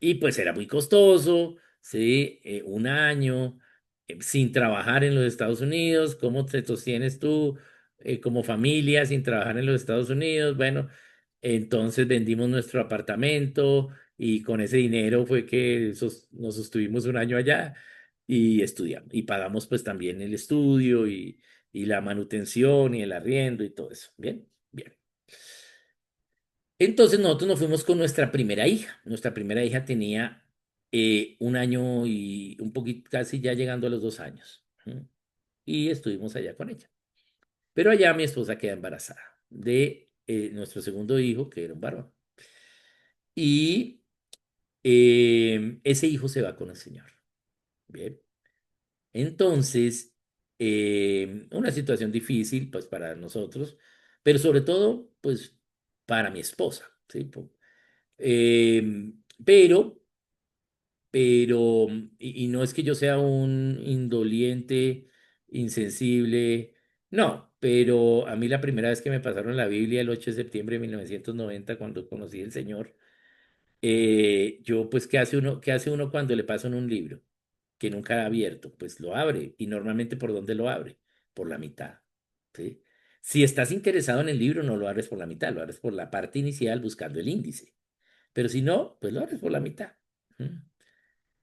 Y pues era muy costoso, ¿sí? Un año sin trabajar en los Estados Unidos. ¿Cómo te sostienes tú como familia sin trabajar en los Estados Unidos? Bueno, entonces vendimos nuestro apartamento y con ese dinero fue que nos sostuvimos un año allá y estudiamos. Y pagamos pues también el estudio y la manutención y el arriendo y todo eso. Bien, bien. Entonces nosotros nos fuimos con nuestra primera hija. Nuestra primera hija tenía un año y un poquito, casi ya llegando a los 2 años. Y estuvimos allá con ella. Pero allá mi esposa queda embarazada de nuestro segundo hijo, que era un varón. Y ese hijo se va con el Señor. Bien. Entonces, una situación difícil, pues para nosotros, pero sobre todo, pues para mi esposa, ¿sí? Pero, y no es que yo sea un indoliente, insensible, no, pero a mí la primera vez que me pasaron la Biblia, el 8 de septiembre de 1990 cuando conocí al Señor, yo, pues, qué hace uno cuando le pasan un libro que nunca ha abierto? Pues lo abre. ¿Y normalmente por dónde lo abre? Por la mitad. ¿Sí? Si estás interesado en el libro, no lo abres por la mitad, lo abres por la parte inicial buscando el índice. Pero si no, pues lo abres por la mitad. ¿Mm?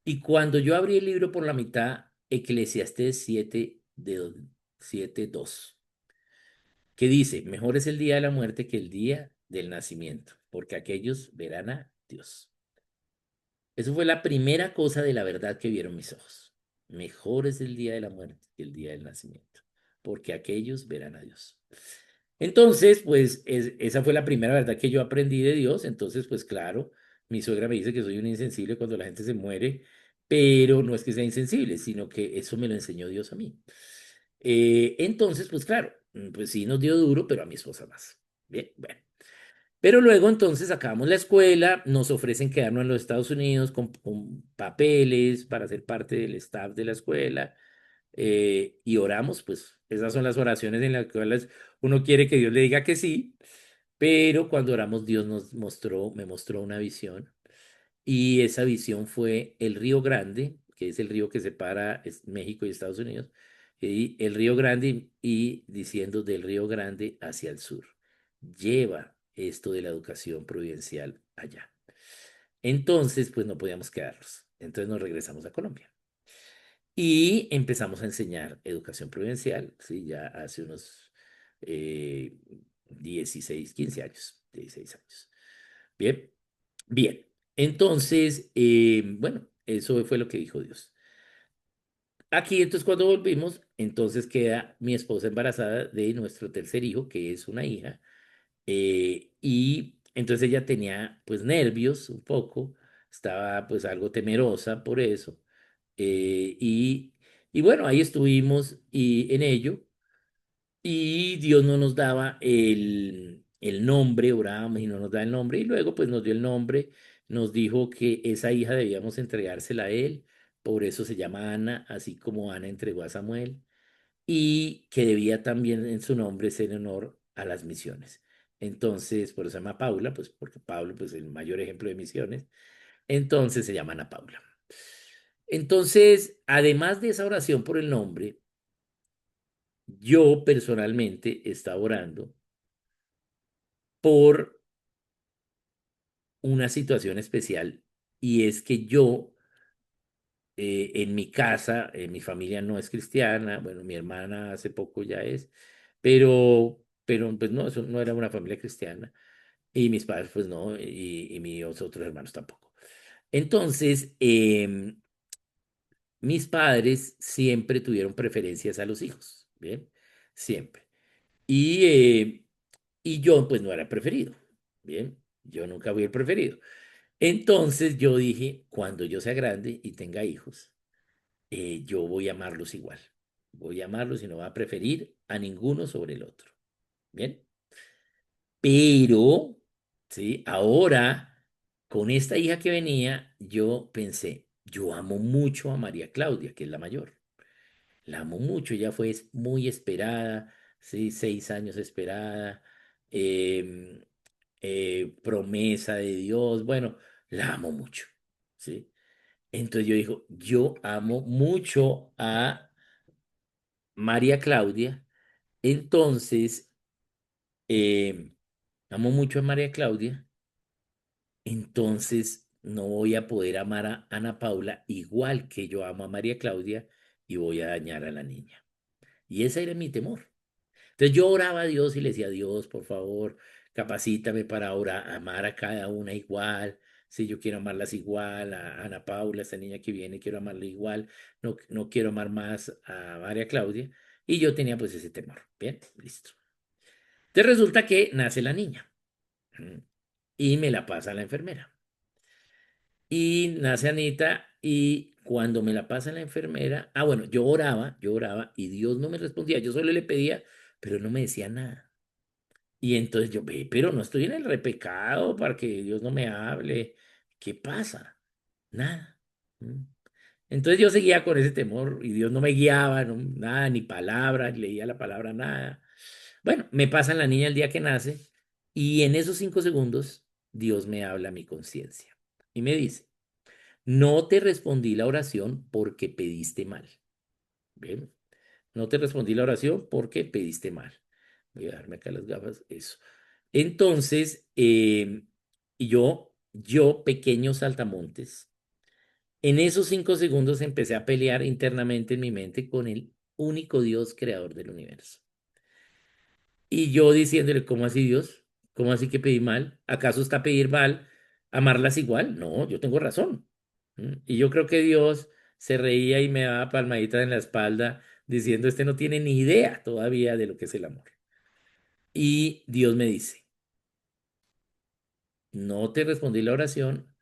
Y cuando yo abrí el libro por la mitad, Eclesiastés 7:2, que dice, mejor es el día de la muerte que el día del nacimiento, porque aquellos verán a Dios. Eso fue la primera cosa de la verdad que vieron mis ojos. Mejor es el día de la muerte que el día del nacimiento, porque aquellos verán a Dios. Entonces, pues esa fue la primera verdad que yo aprendí de Dios. Entonces, pues claro, mi suegra me dice que soy un insensible cuando la gente se muere, pero no es que sea insensible, sino que eso me lo enseñó Dios a mí. Entonces, pues claro, pues sí nos dio duro, pero a mi esposa más. Bien, bueno. Pero luego entonces acabamos la escuela, nos ofrecen quedarnos en los Estados Unidos con papeles para ser parte del staff de la escuela y oramos, pues esas son las oraciones en las cuales uno quiere que Dios le diga que sí, pero cuando oramos Dios me mostró una visión y esa visión fue el Río Grande, que es el río que separa México y Estados Unidos, y el Río Grande y diciendo del Río Grande hacia el sur. Lleva esto de la educación providencial allá. Entonces, pues no podíamos quedarnos. Entonces nos regresamos a Colombia. Y empezamos a enseñar educación providencial, ¿sí? Ya hace unos eh, 16, 15 años, 16 años. Bien, bien. Entonces, bueno, eso fue lo que dijo Dios. Aquí, entonces, cuando volvimos, entonces queda mi esposa embarazada de nuestro tercer hijo, que es una hija, y entonces ella tenía, pues, nervios un poco, estaba, pues, algo temerosa por eso, eh, y, y bueno, ahí estuvimos y en ello. Y Dios no nos daba el nombre, orábamos y no nos da el nombre, y luego pues nos dio el nombre, nos dijo que esa hija debíamos entregársela a él, por eso se llama Ana, así como Ana entregó a Samuel, y que debía también en su nombre ser en honor a las misiones. Entonces, por eso se llama Paula, pues porque Pablo, pues el mayor ejemplo de misiones, entonces se llama Ana Paula. Entonces, además de esa oración por el nombre, yo personalmente estaba orando por una situación especial y es que yo en mi casa, mi familia no es cristiana, bueno, mi hermana hace poco ya es, pero pues no, eso no era una familia cristiana y mis padres pues no y mis otros hermanos tampoco. Entonces, mis padres siempre tuvieron preferencias a los hijos, ¿bien? Siempre. Y, eh, y yo pues no era preferido, ¿bien? Yo nunca fui el preferido. Entonces yo dije, cuando yo sea grande y tenga hijos, yo voy a amarlos igual. Voy a amarlos y no voy a preferir a ninguno sobre el otro. Bien. Pero, sí, ahora, con esta hija que venía, yo pensé, yo amo mucho a María Claudia, que es la mayor. La amo mucho, ella fue muy esperada, sí, 6 años esperada, em, promesa de Dios, bueno, la amo mucho, ¿sí? Entonces yo digo, yo amo mucho a María Claudia, entonces, amo mucho a María Claudia, entonces no voy a poder amar a Ana Paula igual que yo amo a María Claudia y voy a dañar a la niña. Y ese era mi temor. Entonces yo oraba a Dios y le decía, Dios, por favor, capacítame para ahora amar a cada una igual. Si yo quiero amarlas igual, a Ana Paula, esta niña que viene, quiero amarla igual. No, no quiero amar más a María Claudia. Y yo tenía pues ese temor. Bien, listo. Entonces resulta que nace la niña y me la pasa la enfermera. Y nace Anita y cuando me la pasa la enfermera, bueno, yo oraba y Dios no me respondía. Yo solo le pedía, pero no me decía nada. Y entonces yo, ve, pero no estoy en el repecado para que Dios no me hable. ¿Qué pasa? Nada. ¿Mm? Entonces yo seguía con ese temor y Dios no me guiaba, nada, ni palabra, ni leía la palabra, nada. Bueno, me pasan la niña el día que nace y en esos 5 segundos Dios me habla a mi conciencia y me dice, no te respondí la oración porque pediste mal. ¿Ven? No te respondí la oración porque pediste mal. Voy a dejarme acá las gafas, eso. Entonces, yo, pequeño saltamontes, en esos 5 segundos empecé a pelear internamente en mi mente con el único Dios creador del universo. Y yo diciéndole, ¿cómo así Dios? ¿Cómo así que pedí mal? ¿Acaso está pedir mal amarlas igual? No, yo tengo razón. Y yo creo que Dios se reía y me daba palmaditas en la espalda diciendo, este no tiene ni idea todavía de lo que es el amor. Y Dios me dice, no te respondí la oración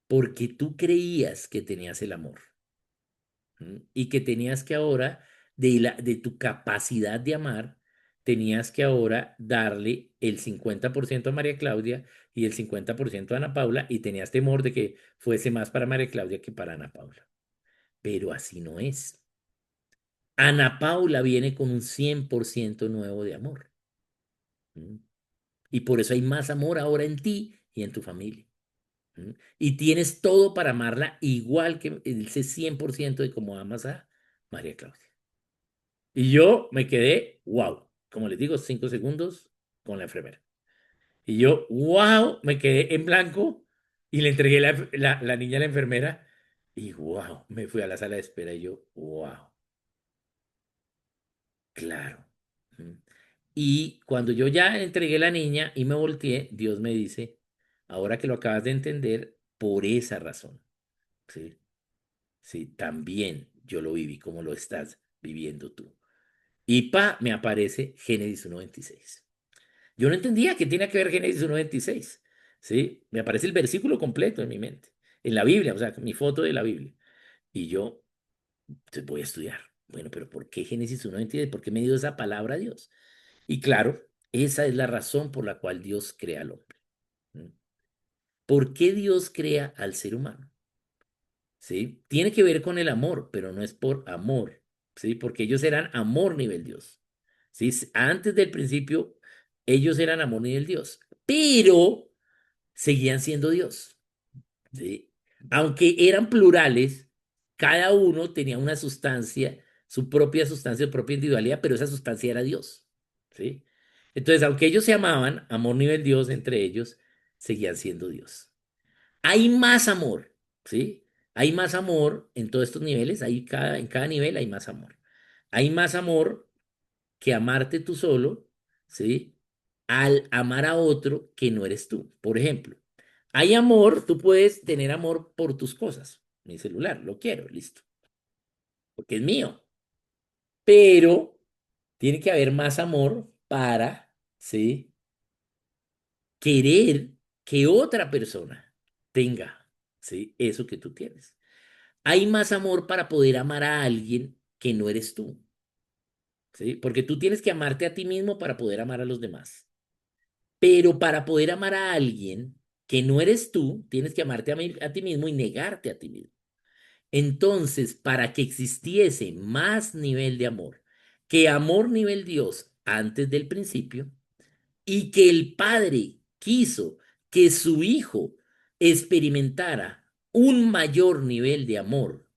porque tú creías que tenías el amor. Y que tenías que ahora, de tu capacidad de amar, tenías que ahora darle el 50% a María Claudia y el 50% a Ana Paula y tenías temor de que fuese más para María Claudia que para Ana Paula. Pero así no es. Ana Paula viene con un 100% nuevo de amor. ¿Mm? Y por eso hay más amor ahora en ti y en tu familia. Y tienes todo para amarla igual que ese 100% de como amas a María Claudia. Y yo me quedé, wow, como les digo, 5 segundos con la enfermera. Y yo, wow, me quedé en blanco y le entregué la niña a la enfermera y wow, me fui a la sala de espera y yo, wow, claro. Mm. Y cuando yo ya entregué la niña y me volteé, Dios me dice, ahora que lo acabas de entender, por esa razón, ¿sí? Sí, también yo lo viví como lo estás viviendo tú. Y me aparece Génesis 1:26. Yo no entendía qué tiene que ver Génesis 1:26. ¿Sí? Me aparece el versículo completo en mi mente, en la Biblia, o sea, mi foto de la Biblia. Y yo voy a estudiar. Bueno, pero ¿por qué Génesis 1:26? ¿Por qué me dio esa palabra a Dios? Y claro, esa es la razón por la cual Dios crea al hombre. ¿Mm? ¿Por qué Dios crea al ser humano? ¿Sí? Tiene que ver con el amor, pero no es por amor, ¿sí? Porque ellos eran amor nivel Dios, ¿sí? Antes del principio, ellos eran amor nivel Dios, pero seguían siendo Dios, ¿sí? Aunque eran plurales, cada uno tenía una sustancia, su propia individualidad, pero esa sustancia era Dios, ¿sí? Entonces, aunque ellos se amaban, amor nivel Dios entre ellos, seguían siendo Dios. Hay más amor, ¿sí? Hay más amor en todos estos niveles, en cada nivel hay más amor. Hay más amor que amarte tú solo, ¿sí? Al amar a otro que no eres tú. Por ejemplo, hay amor, tú puedes tener amor por tus cosas. Mi celular, lo quiero, listo, porque es mío. Pero tiene que haber más amor para, ¿sí? Querer que otra persona tenga, ¿sí? Eso que tú tienes. Hay más amor para poder amar a alguien que no eres tú, ¿sí? Porque tú tienes que amarte a ti mismo para poder amar a los demás. Pero para poder amar a alguien que no eres tú, tienes que amarte a ti mismo y negarte a ti mismo. Entonces, para que existiese más nivel de amor, que amor nivel Dios antes del principio, y que el Padre quiso que su Hijo experimentara un mayor nivel de amor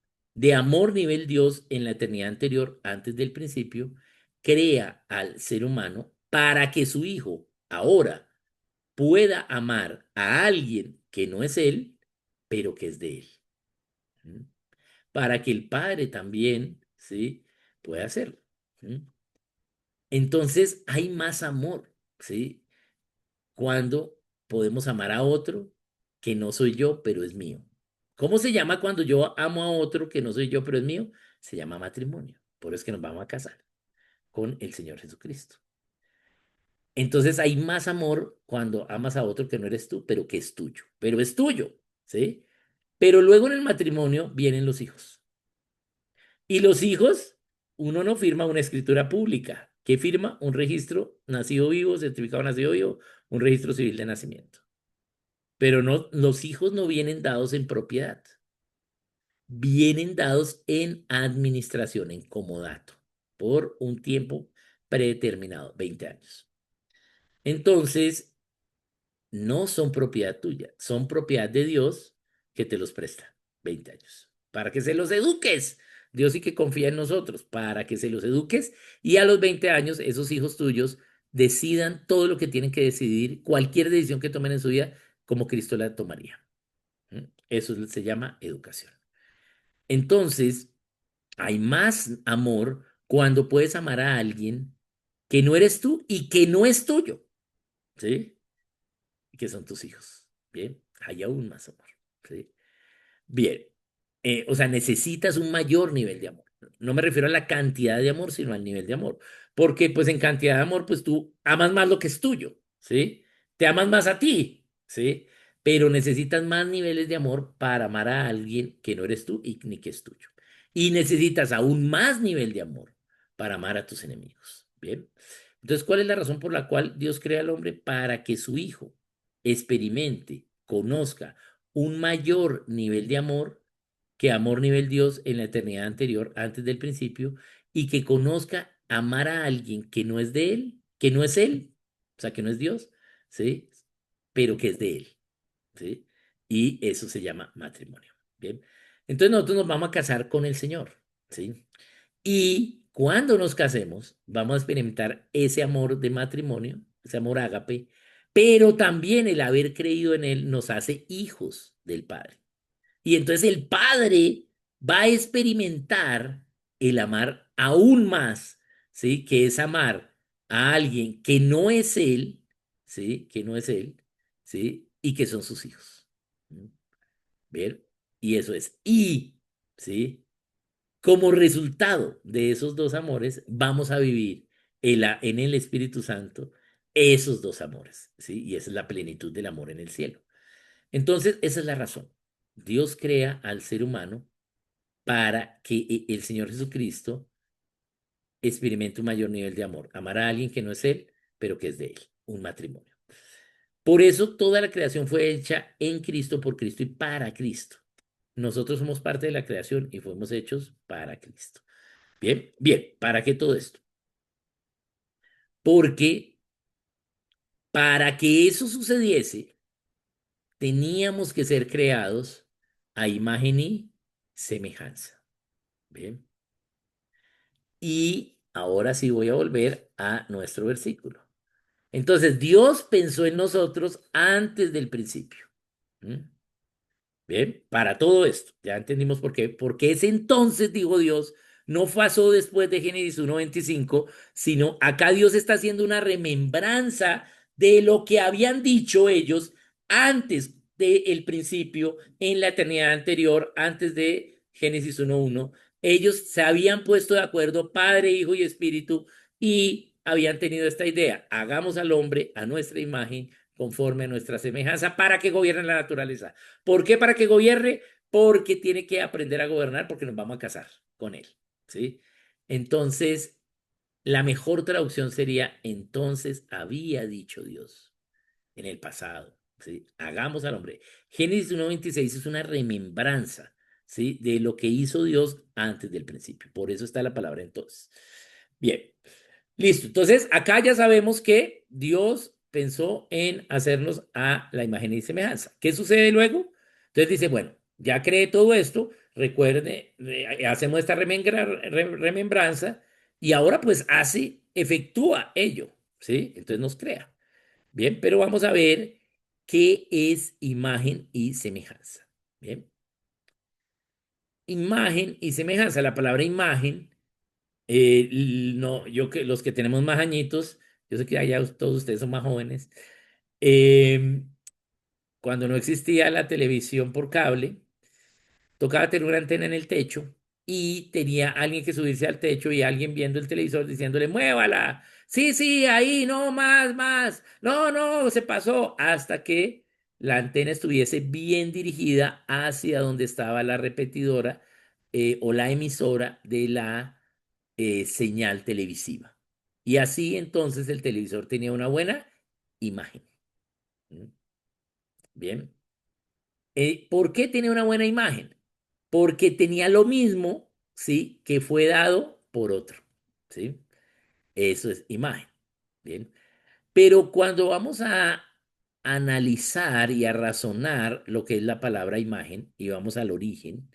nivel Dios en la eternidad anterior, antes del principio, crea al ser humano para que su Hijo ahora pueda amar a alguien que no es Él pero que es de Él. ¿Mm? Para que el Padre también, ¿sí? Pueda hacerlo. ¿Mm? Entonces hay más amor, ¿sí? Cuando podemos amar a otro que no soy yo, pero es mío. ¿Cómo se llama cuando yo amo a otro que no soy yo, pero es mío? Se llama matrimonio. Por eso es que nos vamos a casar con el Señor Jesucristo. Entonces hay más amor cuando amas a otro que no eres tú, pero que es tuyo, pero es tuyo, ¿sí? Pero luego en el matrimonio vienen los hijos. Y los hijos, uno no firma una escritura pública. ¿Qué firma? Un registro nacido vivo, certificado nacido vivo, un registro civil de nacimiento. Pero no, los hijos no vienen dados en propiedad, vienen dados en administración, en comodato, por un tiempo predeterminado, 20 años. Entonces, no son propiedad tuya, son propiedad de Dios que te los presta 20 años, para que se los eduques. Dios sí que confía en nosotros, para que se los eduques y a los 20 años esos hijos tuyos decidan todo lo que tienen que decidir, cualquier decisión que tomen en su vida, como Cristo la tomaría. ¿Mm? Eso se llama educación. Entonces, hay más amor cuando puedes amar a alguien que no eres tú y que no es tuyo, ¿sí? Que son tus hijos. Bien, hay aún más amor. ¿Sí? Bien, o sea, necesitas un mayor nivel de amor. No me refiero a la cantidad de amor, sino al nivel de amor. Porque pues en cantidad de amor, pues tú amas más lo que es tuyo, ¿sí? Te amas más a ti, ¿sí? Pero necesitas más niveles de amor para amar a alguien que no eres tú y ni que es tuyo. Y necesitas aún más nivel de amor para amar a tus enemigos, ¿bien? Entonces, ¿cuál es la razón por la cual Dios crea al hombre? Para que su hijo experimente, conozca un mayor nivel de amor que amor nivel Dios en la eternidad anterior, antes del principio, y que conozca amar a alguien que no es de él, que no es él, o sea, que no es Dios, ¿sí? Pero que es de él, ¿sí? Y eso se llama matrimonio, ¿bien? Entonces nosotros nos vamos a casar con el Señor, ¿sí? Y cuando nos casemos, vamos a experimentar ese amor de matrimonio, ese amor ágape, pero también el haber creído en Él nos hace hijos del Padre. Y entonces el Padre va a experimentar el amar aún más, ¿sí? Que es amar a alguien que no es Él, ¿sí? Que no es Él, ¿sí? Y que son sus hijos. ¿Mm? ¿Ver? Y eso es. Y, ¿sí? Como resultado de esos dos amores, vamos a vivir en el Espíritu Santo esos dos amores, ¿sí? Y esa es la plenitud del amor en el cielo. Entonces, esa es la razón. Dios crea al ser humano para que el Señor Jesucristo experimente un mayor nivel de amor. Amar a alguien que no es Él, pero que es de Él, un matrimonio. Por eso toda la creación fue hecha en Cristo, por Cristo y para Cristo. Nosotros somos parte de la creación y fuimos hechos para Cristo. Bien, bien, ¿para qué todo esto? Porque para que eso sucediese, teníamos que ser creados a imagen y semejanza. Bien. Y ahora sí voy a volver a nuestro versículo. Entonces, Dios pensó en nosotros antes del principio. ¿Mm? Bien, para todo esto, ya entendimos por qué. Porque ese entonces, dijo Dios, no pasó después de Génesis 1:25, sino acá Dios está haciendo una remembranza de lo que habían dicho ellos antes del principio, en la eternidad anterior, antes de Génesis 1:1. Ellos se habían puesto de acuerdo, Padre, Hijo y Espíritu, y habían tenido esta idea: hagamos al hombre a nuestra imagen, conforme a nuestra semejanza, para que gobierne la naturaleza. ¿Por qué para que gobierne? Porque tiene que aprender a gobernar, porque nos vamos a casar con él, ¿sí? Entonces, la mejor traducción sería: entonces había dicho Dios en el pasado, ¿sí? Hagamos al hombre. Génesis 1:26 es una remembranza, ¿sí? De lo que hizo Dios antes del principio. Por eso está la palabra entonces. Bien, listo. Entonces, acá ya sabemos que Dios pensó en hacernos a la imagen y semejanza. ¿Qué sucede luego? Entonces dice, bueno, ya creé todo esto, recuerde, hacemos esta remembranza y ahora pues efectúa ello, ¿sí? Entonces nos crea. Bien, pero vamos a ver qué es imagen y semejanza. Bien. Imagen y semejanza. La palabra imagen, no, yo que los que tenemos más añitos, yo sé que allá todos ustedes son más jóvenes. eh, Cuando no existía la televisión por cable, tocaba tener una antena en el techo y tenía alguien que subirse al techo y alguien viendo el televisor diciéndole, muévala. Sí, sí, ahí, no, más, más. No, no, se pasó. Hasta que la antena estuviese bien dirigida hacia donde estaba la repetidora o la emisora de la señal televisiva. Y así entonces el televisor tenía una buena imagen. ¿Mm? Bien. ¿Por qué tenía una buena imagen? Porque tenía lo mismo, ¿sí? Que fue dado por otro, ¿sí? Eso es imagen, ¿bien? Pero cuando vamos a analizar y a razonar lo que es la palabra imagen y vamos al origen,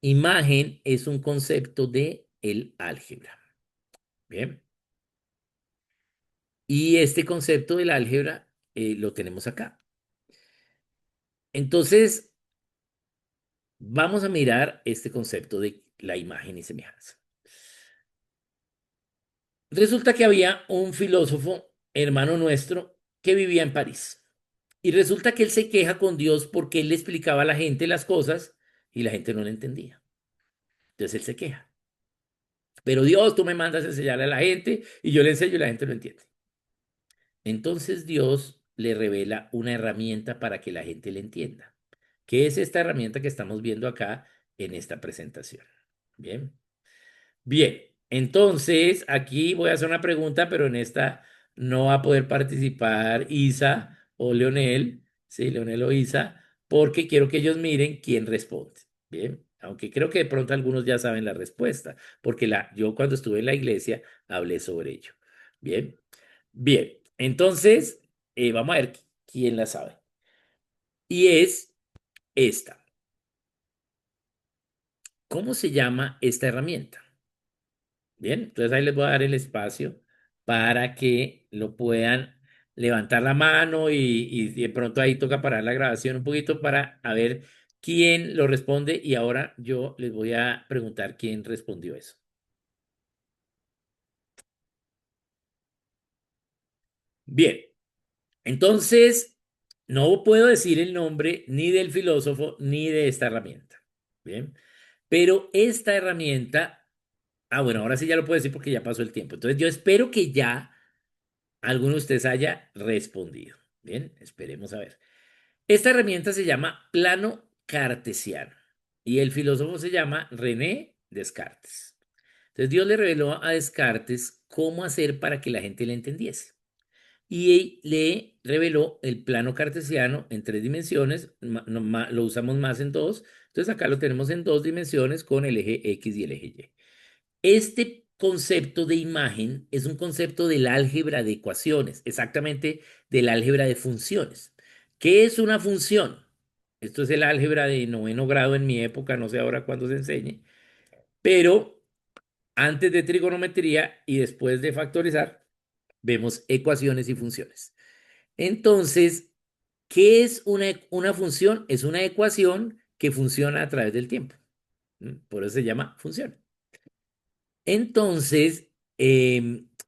imagen es un concepto de el álgebra, ¿bien? Y este concepto del álgebra lo tenemos acá. Entonces, vamos a mirar este concepto de la imagen y semejanza. Resulta que había un filósofo, hermano nuestro, que vivía en París. Y resulta que él se queja con Dios porque él le explicaba a la gente las cosas y la gente no le entendía. Entonces él se queja. Pero Dios, tú me mandas a enseñarle a la gente y yo le enseño y la gente lo entiende. Entonces Dios le revela una herramienta para que la gente le entienda. ¿Qué es esta herramienta que estamos viendo acá en esta presentación? Bien. Bien, entonces aquí voy a hacer una pregunta, pero en esta no va a poder participar Isa o Leonel, sí, Leonel o Isa, porque quiero que ellos miren quién responde. Bien, aunque creo que de pronto algunos ya saben la respuesta, porque yo cuando estuve en la iglesia hablé sobre ello. Bien, bien, entonces vamos a ver quién la sabe. Y es esta. ¿Cómo se llama esta herramienta? Bien, entonces ahí les voy a dar el espacio para que lo puedan levantar la mano y de pronto ahí toca parar la grabación un poquito para a ver quién lo responde y ahora yo les voy a preguntar quién respondió eso. Bien, entonces no puedo decir el nombre ni del filósofo ni de esta herramienta. Bien, pero esta herramienta, bueno, ahora sí ya lo puedo decir porque ya pasó el tiempo. Entonces yo espero que ya alguno de ustedes haya respondido. Bien, esperemos a ver. Esta herramienta se llama plano cartesiano y el filósofo se llama René Descartes. Entonces Dios le reveló a Descartes cómo hacer para que la gente le entendiese. Y le reveló el plano cartesiano en tres dimensiones, lo usamos más en dos, entonces acá lo tenemos en dos dimensiones con el eje X y el eje Y. Este concepto de imagen es un concepto del álgebra de ecuaciones, exactamente del álgebra de funciones. ¿Qué es una función? Esto es el álgebra de noveno grado en mi época, no sé ahora cuándo se enseñe, pero antes de trigonometría y después de factorizar, vemos ecuaciones y funciones. Entonces, ¿qué es una función? Es una ecuación que funciona a través del tiempo. Por eso se llama función. Entonces,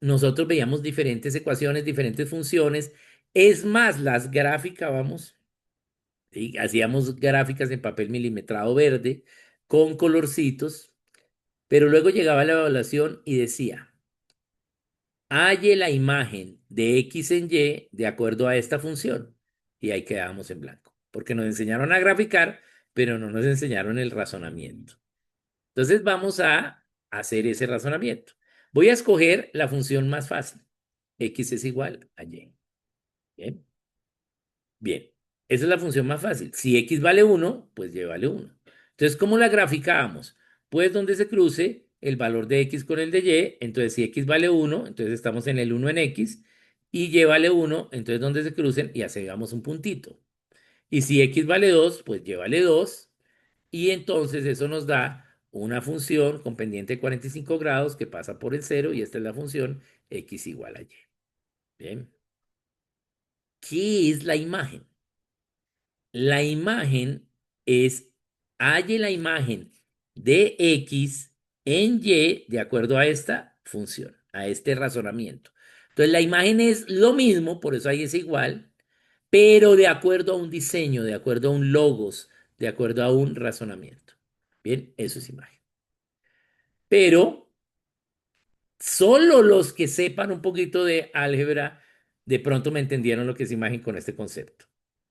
nosotros veíamos diferentes ecuaciones, diferentes funciones. Es más, las gráficábamos, ¿sí? Hacíamos gráficas en papel milimetrado verde con colorcitos, pero luego llegaba la evaluación y decía, halle la imagen de X en Y de acuerdo a esta función. Y ahí quedábamos en blanco, porque nos enseñaron a graficar, pero no nos enseñaron el razonamiento. Entonces vamos a hacer ese razonamiento. Voy a escoger la función más fácil. X es igual a Y. Bien, bien. Esa es la función más fácil. Si X vale uno, pues Y vale uno. Entonces, ¿cómo la graficamos? Pues donde se cruce el valor de X con el de Y, entonces si X vale uno, entonces estamos en el uno en X, y Y vale uno, entonces donde se crucen y hacemos un puntito. Y si X vale 2, pues Y vale 2. Y entonces eso nos da una función con pendiente de 45 grados que pasa por el cero y esta es la función x igual a y. Bien. ¿Qué es la imagen? La imagen es halle la imagen de X en Y de acuerdo a esta función, a este razonamiento. Entonces la imagen es lo mismo, por eso ahí es igual, pero de acuerdo a un diseño, de acuerdo a un logos, de acuerdo a un razonamiento. Bien, eso es imagen. Pero solo los que sepan un poquito de álgebra de pronto me entendieron lo que es imagen con este concepto.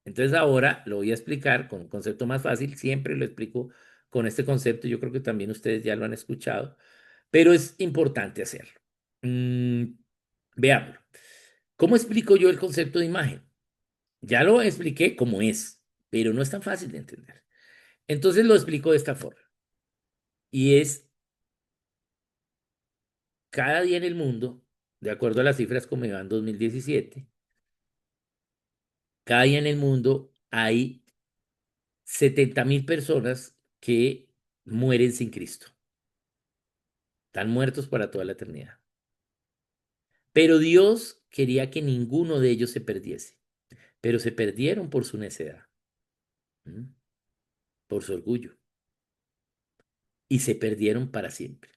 Entonces ahora lo voy a explicar con un concepto más fácil. Siempre lo explico con este concepto. Yo creo que también ustedes ya lo han escuchado, pero es importante hacerlo. Mm, veámoslo. ¿Cómo explico yo el concepto de imagen? Ya lo expliqué como es, pero no es tan fácil de entender. Entonces lo explico de esta forma. Y es cada día en el mundo, de acuerdo a las cifras como iba en 2017, cada día en el mundo hay 70.000 personas que mueren sin Cristo. Están muertos para toda la eternidad. Pero Dios quería que ninguno de ellos se perdiese. Pero se perdieron por su necedad, ¿m? Por su orgullo. Y se perdieron para siempre.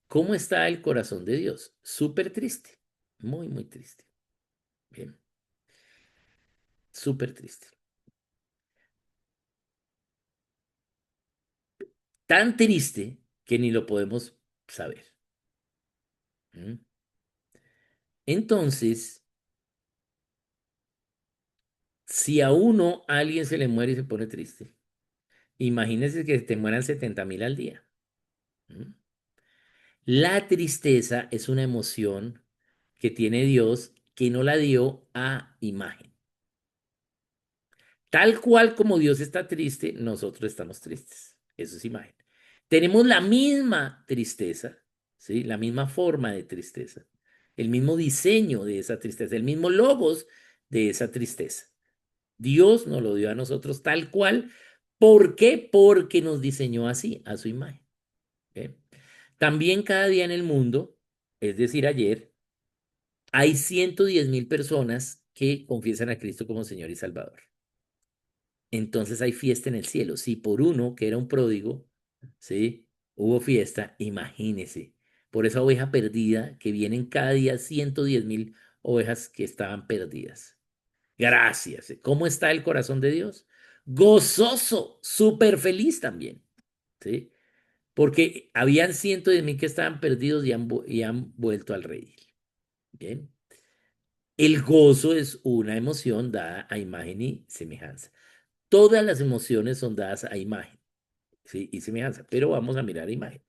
¿Cómo está el corazón de Dios? Súper triste. Muy, muy triste. Bien. Súper triste. Tan triste que ni lo podemos saber. ¿M? Entonces, si a uno alguien se le muere y se pone triste, imagínense que te mueran 70.000 al día. ¿M? La tristeza es una emoción que tiene Dios que no la dio a imagen. Tal cual como Dios está triste, nosotros estamos tristes. Eso es imagen. Tenemos la misma tristeza, ¿sí? La misma forma de tristeza, el mismo diseño de esa tristeza, el mismo logos de esa tristeza. Dios nos lo dio a nosotros tal cual. ¿Por qué? Porque nos diseñó así, a su imagen. ¿Ok? También cada día en el mundo, es decir, ayer, hay 110.000 personas que confiesan a Cristo como Señor y Salvador. Entonces hay fiesta en el cielo. Si por uno, que era un pródigo, ¿sí? Hubo fiesta, imagínese. Por esa oveja perdida que vienen cada día 110.000 ovejas que estaban perdidas. Gracias. ¿Cómo está el corazón de Dios? Gozoso, súper feliz también, ¿sí? Porque habían 110.000 que estaban perdidos y han vuelto al redil. Bien. El gozo es una emoción dada a imagen y semejanza. Todas las emociones son dadas a imagen, ¿sí? Y semejanza, pero vamos a mirar imagen.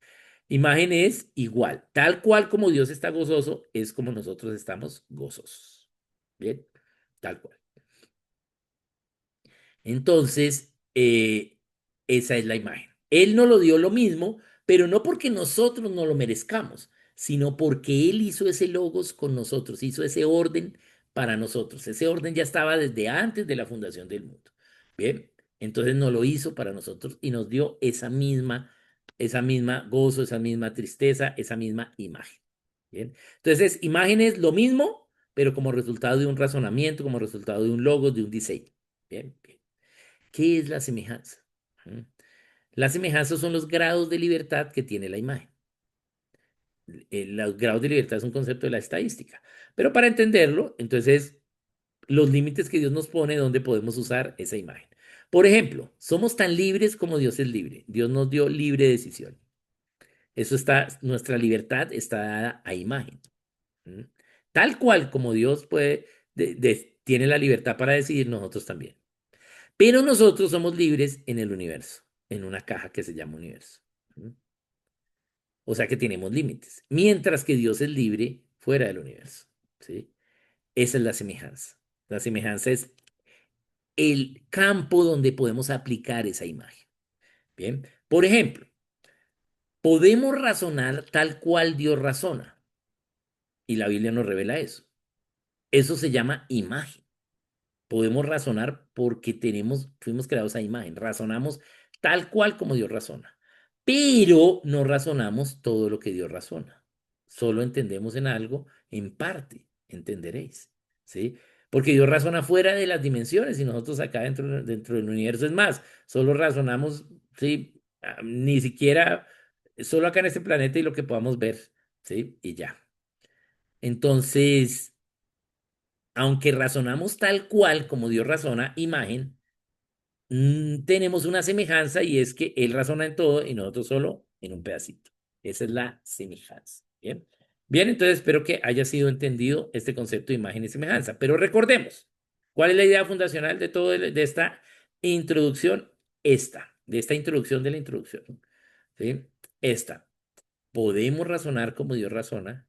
Imagen es igual, tal cual como Dios está gozoso, es como nosotros estamos gozosos. Bien, tal cual. Entonces, esa es la imagen. Él nos lo dio lo mismo, pero no porque nosotros no lo merezcamos, sino porque Él hizo ese logos con nosotros, hizo ese orden para nosotros. Ese orden ya estaba desde antes de la fundación del mundo. Bien, entonces nos lo hizo para nosotros y nos dio esa misma gozo, esa misma tristeza, esa misma imagen. Bien, entonces imagen es lo mismo, pero como resultado de un razonamiento, como resultado de un logos, de un diseño. Bien, bien. ¿Qué es la semejanza? ¿Mm? La semejanza son los grados de libertad que tiene la imagen. Los grados de libertad es un concepto de la estadística. Pero para entenderlo, entonces, los límites que Dios nos pone donde podemos usar esa imagen. Por ejemplo, somos tan libres como Dios es libre. Dios nos dio libre decisión. Eso está, nuestra libertad está dada a imagen. ¿Mm? Tal cual como Dios puede, tiene la libertad para decidir, nosotros también. Pero nosotros somos libres en el universo, en una caja que se llama universo. ¿Mm? O sea que tenemos límites, mientras que Dios es libre fuera del universo. ¿Sí? Esa es la semejanza. La semejanza es el campo donde podemos aplicar esa imagen. Bien, por ejemplo, podemos razonar tal cual Dios razona, y la Biblia nos revela eso. Eso se llama imagen. Podemos razonar porque fuimos creados a imagen, razonamos tal cual como Dios razona, pero no razonamos todo lo que Dios razona. Solo entendemos en algo, en parte, entenderéis, ¿sí? porque Dios razona fuera de las dimensiones y nosotros acá dentro del universo. Es más, solo razonamos, ¿sí? Ni siquiera, solo acá en este planeta y lo que podamos ver, ¿sí? Y ya. Entonces, aunque razonamos tal cual como Dios razona, imagen, tenemos una semejanza y es que Él razona en todo y nosotros solo en un pedacito. Esa es la semejanza. Bien. Bien, entonces espero que haya sido entendido este concepto de imagen y semejanza. Pero recordemos, ¿cuál es la idea fundacional de de esta introducción? De esta introducción de la introducción. ¿Sí? Esta. Podemos razonar como Dios razona,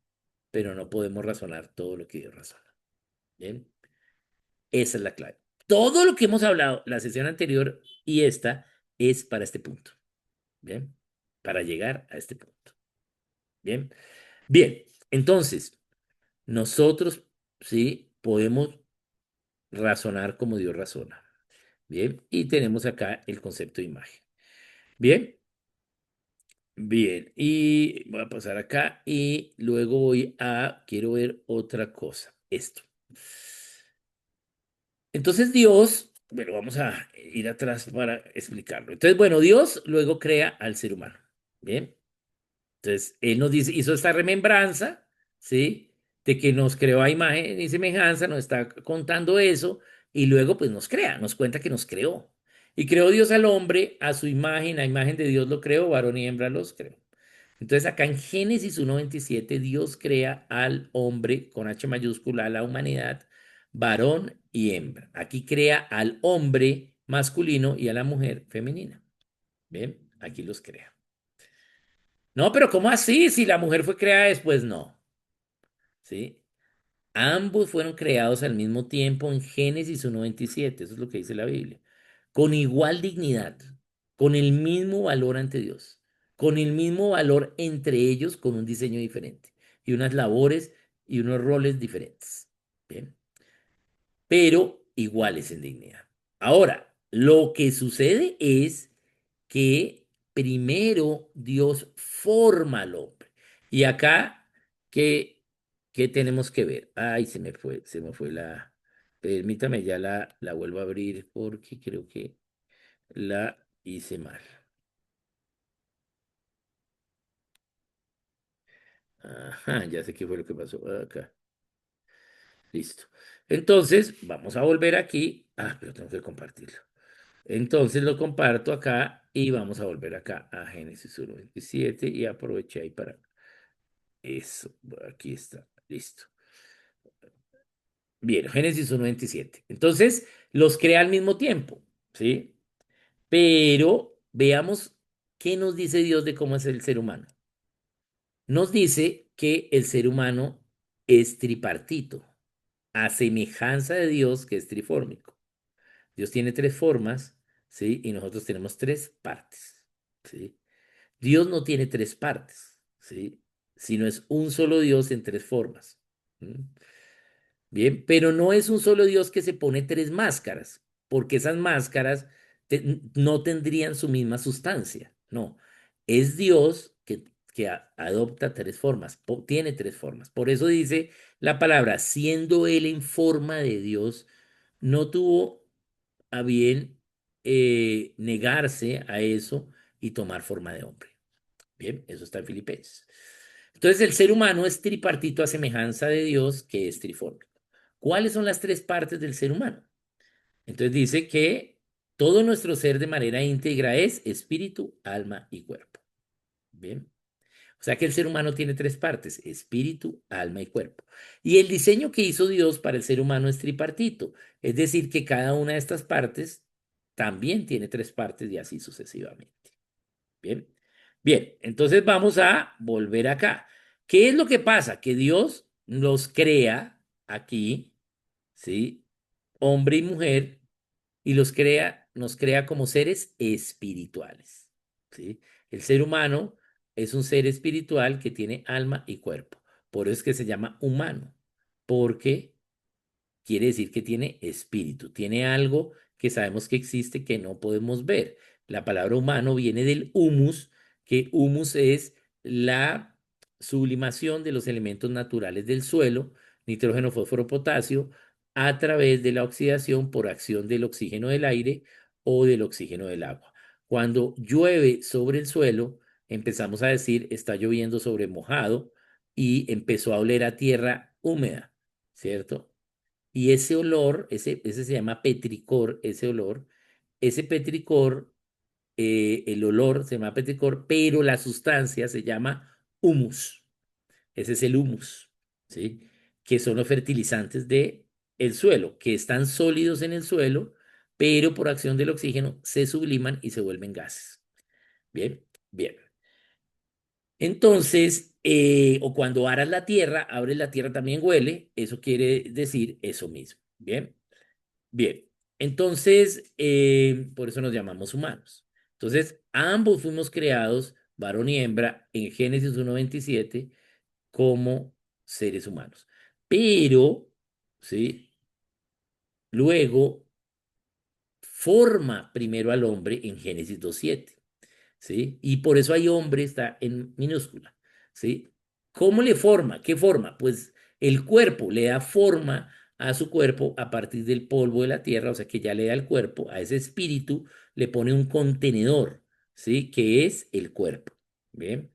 pero no podemos razonar todo lo que Dios razona. Bien. Esa es la clave. Todo lo que hemos hablado, la sesión anterior y esta, es para este punto. Bien, para llegar a este punto. Bien, bien. Entonces, nosotros sí podemos razonar como Dios razona. Bien, y tenemos acá el concepto de imagen. Bien, bien. Y voy a pasar acá y luego quiero ver otra cosa. Esto. Entonces Dios, bueno, vamos a ir atrás para explicarlo. Entonces, bueno, Dios luego crea al ser humano. Bien. Entonces, Él nos dice, hizo esta remembranza, ¿sí? De que nos creó a imagen y semejanza, nos está contando eso, y luego pues nos crea, nos cuenta que nos creó. Y creó Dios al hombre a su imagen, a imagen de Dios lo creó, varón y hembra los creó. Entonces acá en Génesis 1:27 Dios crea al hombre con H mayúscula, a la humanidad, varón y hembra. Aquí crea al hombre masculino y a la mujer femenina. Bien, aquí los crea. No, pero ¿cómo así? Si la mujer fue creada después, no. ¿Sí? Ambos fueron creados al mismo tiempo en Génesis 1:27, eso es lo que dice la Biblia, con igual dignidad, con el mismo valor ante Dios, con el mismo valor entre ellos, con un diseño diferente y unas labores y unos roles diferentes. Bien, pero iguales en dignidad. Ahora, lo que sucede es que primero Dios forma al hombre. Y acá, ¿qué, qué tenemos que ver? Ay, se me fue la... Permítame, ya la vuelvo a abrir porque creo que la hice mal. Ajá, ya sé qué fue lo que pasó acá. Listo. Entonces, vamos a volver aquí. Ah, pero tengo que compartirlo. Entonces lo comparto acá y vamos a volver acá a Génesis 1:27 y aproveché ahí para eso. Aquí está. Listo. Bien, Génesis 1:27. Entonces, los crea al mismo tiempo, ¿sí? Pero veamos qué nos dice Dios de cómo es el ser humano. Nos dice que el ser humano es tripartito, a semejanza de Dios que es trifórmico. Dios tiene tres formas, ¿sí? Y nosotros tenemos tres partes, ¿sí? Dios no tiene tres partes, ¿sí? Sino es un solo Dios en tres formas. ¿Mm? Bien, pero no es un solo Dios que se pone tres máscaras, porque esas máscaras no tendrían su misma sustancia. No, es Dios que adopta tres formas, tiene tres formas. Por eso dice la palabra, siendo Él en forma de Dios, no tuvo a bien negarse a eso y tomar forma de hombre. Bien, eso está en Filipenses. Entonces, el ser humano es tripartito a semejanza de Dios, que es trifórmico. ¿Cuáles son las tres partes del ser humano? Entonces dice que todo nuestro ser de manera íntegra es espíritu, alma y cuerpo. Bien. O sea que el ser humano tiene tres partes, espíritu, alma y cuerpo. Y el diseño que hizo Dios para el ser humano es tripartito. Es decir, que cada una de estas partes también tiene tres partes y así sucesivamente. Bien. Bien, entonces vamos a volver acá. ¿Qué es lo que pasa? Que Dios los crea aquí, ¿sí? Hombre y mujer, y los crea, nos crea como seres espirituales, ¿sí? El ser humano es un ser espiritual que tiene alma y cuerpo. Por eso es que se llama humano, porque quiere decir que tiene espíritu, tiene algo que sabemos que existe que no podemos ver. La palabra humano viene del humus, que humus es la sublimación de los elementos naturales del suelo, nitrógeno, fósforo, potasio, a través de la oxidación por acción del oxígeno del aire o del oxígeno del agua. Cuando llueve sobre el suelo, empezamos a decir está lloviendo sobre mojado y empezó a oler a tierra húmeda, ¿cierto? Y ese olor, ese se llama petricor, ese petricor, el olor se llama petricor, pero la sustancia se llama humus. Ese es el humus, ¿sí? Que son los fertilizantes de el suelo, que están sólidos en el suelo, pero por acción del oxígeno se subliman y se vuelven gases. Bien, bien. Entonces, o cuando aras la tierra, abres la tierra también huele, eso quiere decir eso mismo. Bien, bien. Entonces, por eso nos llamamos humanos. Entonces, ambos fuimos creados, varón y hembra, en Génesis 1:27 como seres humanos. Pero, ¿sí? Luego forma primero al hombre en Génesis 2:7, ¿sí? Y por eso hay hombre, está en minúscula, ¿sí? ¿Cómo le forma? ¿Qué forma? Pues el cuerpo le da forma a su cuerpo a partir del polvo de la tierra, o sea que ya le da el cuerpo, a ese espíritu le pone un contenedor, ¿sí? Que es el cuerpo, ¿bien?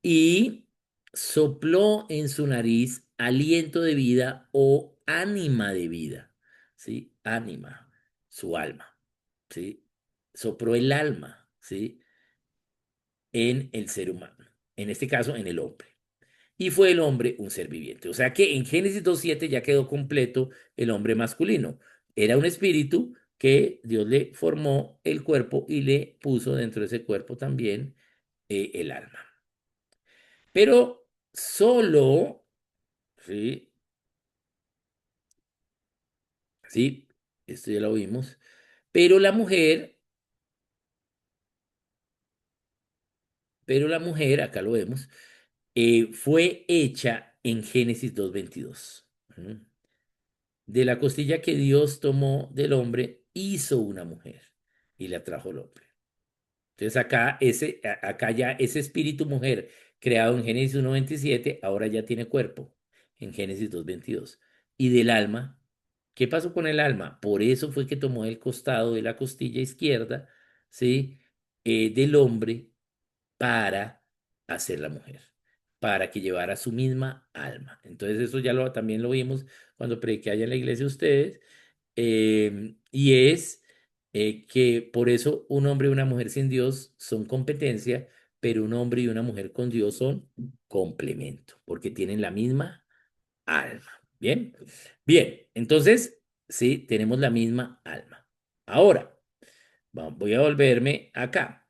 Y sopló en su nariz aliento de vida o ánima de vida, ¿sí? Ánima, su alma, ¿sí? Sopló el alma, ¿sí? En el ser humano, en este caso en el hombre. Y fue el hombre un ser viviente. O sea que en Génesis 2:7 ya quedó completo el hombre masculino. Era un espíritu que Dios le formó el cuerpo y le puso dentro de ese cuerpo también el alma. Pero solo, sí, sí, esto ya lo vimos, pero la mujer, acá lo vemos, fue hecha en Génesis 2:22. ¿Mm? De la costilla que Dios tomó del hombre, hizo una mujer y la trajo al hombre. Entonces acá, acá ya ese espíritu mujer creado en Génesis 1:27 ahora ya tiene cuerpo en Génesis 2:22. Y del alma, ¿qué pasó con el alma? Por eso fue que tomó el costado de la costilla izquierda, ¿sí? Del hombre para hacer la mujer, para que llevara su misma alma. Entonces eso ya también lo vimos cuando prediqué allá en la iglesia de ustedes, y es que por eso un hombre y una mujer sin Dios son competencia, pero un hombre y una mujer con Dios son complemento, porque tienen la misma alma. Bien, bien, entonces, sí, tenemos la misma alma. Ahora, voy a volverme acá.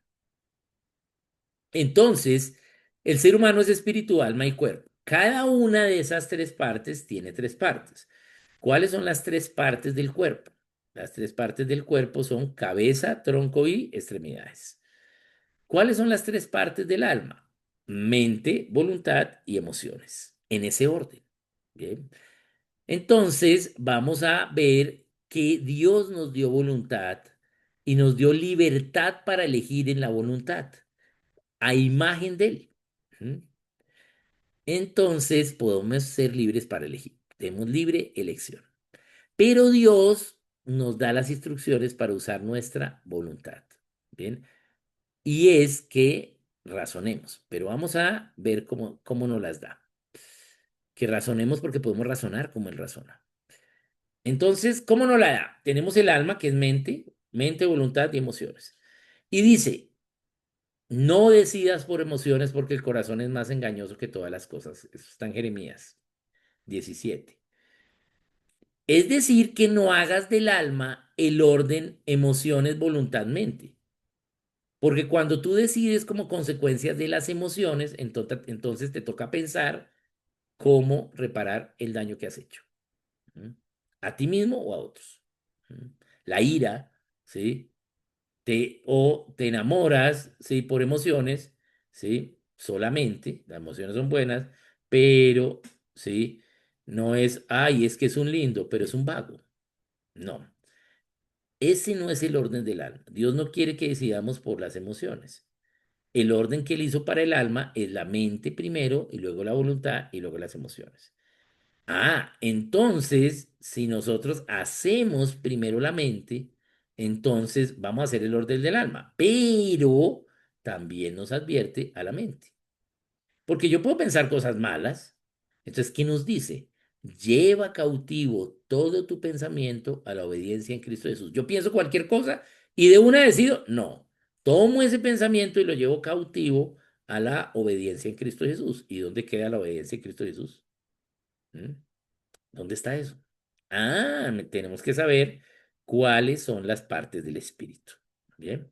Entonces, el ser humano es espíritu, alma y cuerpo. Cada una de esas tres partes tiene tres partes. ¿Cuáles son las tres partes del cuerpo? Las tres partes del cuerpo son cabeza, tronco y extremidades. ¿Cuáles son las tres partes del alma? Mente, voluntad y emociones. En ese orden. Bien. Entonces, vamos a ver que Dios nos dio voluntad y nos dio libertad para elegir en la voluntad, a imagen de Él. ¿Mm? Entonces, podemos ser libres para elegir. Tenemos libre elección. Pero Dios nos da las instrucciones para usar nuestra voluntad. Bien. Y es que razonemos, pero vamos a ver cómo nos las da. Que razonemos porque podemos razonar como Él razona. Entonces, ¿cómo nos la da? Tenemos el alma, que es mente, voluntad y emociones. Y dice, no decidas por emociones porque el corazón es más engañoso que todas las cosas. Eso está en Jeremías 17. Es decir, que no hagas del alma el orden emociones, voluntad, mente. Porque cuando tú decides como consecuencia de las emociones, entonces te toca pensar cómo reparar el daño que has hecho. ¿Mm? A ti mismo o a otros. ¿Mm? La ira, ¿sí? O te enamoras, ¿sí? Por emociones, ¿sí? Solamente, las emociones son buenas, pero, ¿sí? No es, ay, es que es un lindo, pero es un vago. No, ese no es el orden del alma. Dios no quiere que decidamos por las emociones. El orden que él hizo para el alma es la mente primero y luego la voluntad y luego las emociones. Entonces, si nosotros hacemos primero la mente, entonces vamos a hacer el orden del alma, pero también nos advierte a la mente. Porque yo puedo pensar cosas malas. Entonces, ¿qué nos dice? Lleva cautivo todo tu pensamiento a la obediencia en Cristo Jesús. Yo pienso cualquier cosa y de una decido, no. Tomo ese pensamiento y lo llevo cautivo a la obediencia en Cristo Jesús. ¿Y dónde queda la obediencia en Cristo Jesús? ¿Mm? ¿Dónde está eso? Tenemos que saber cuáles son las partes del espíritu. Bien.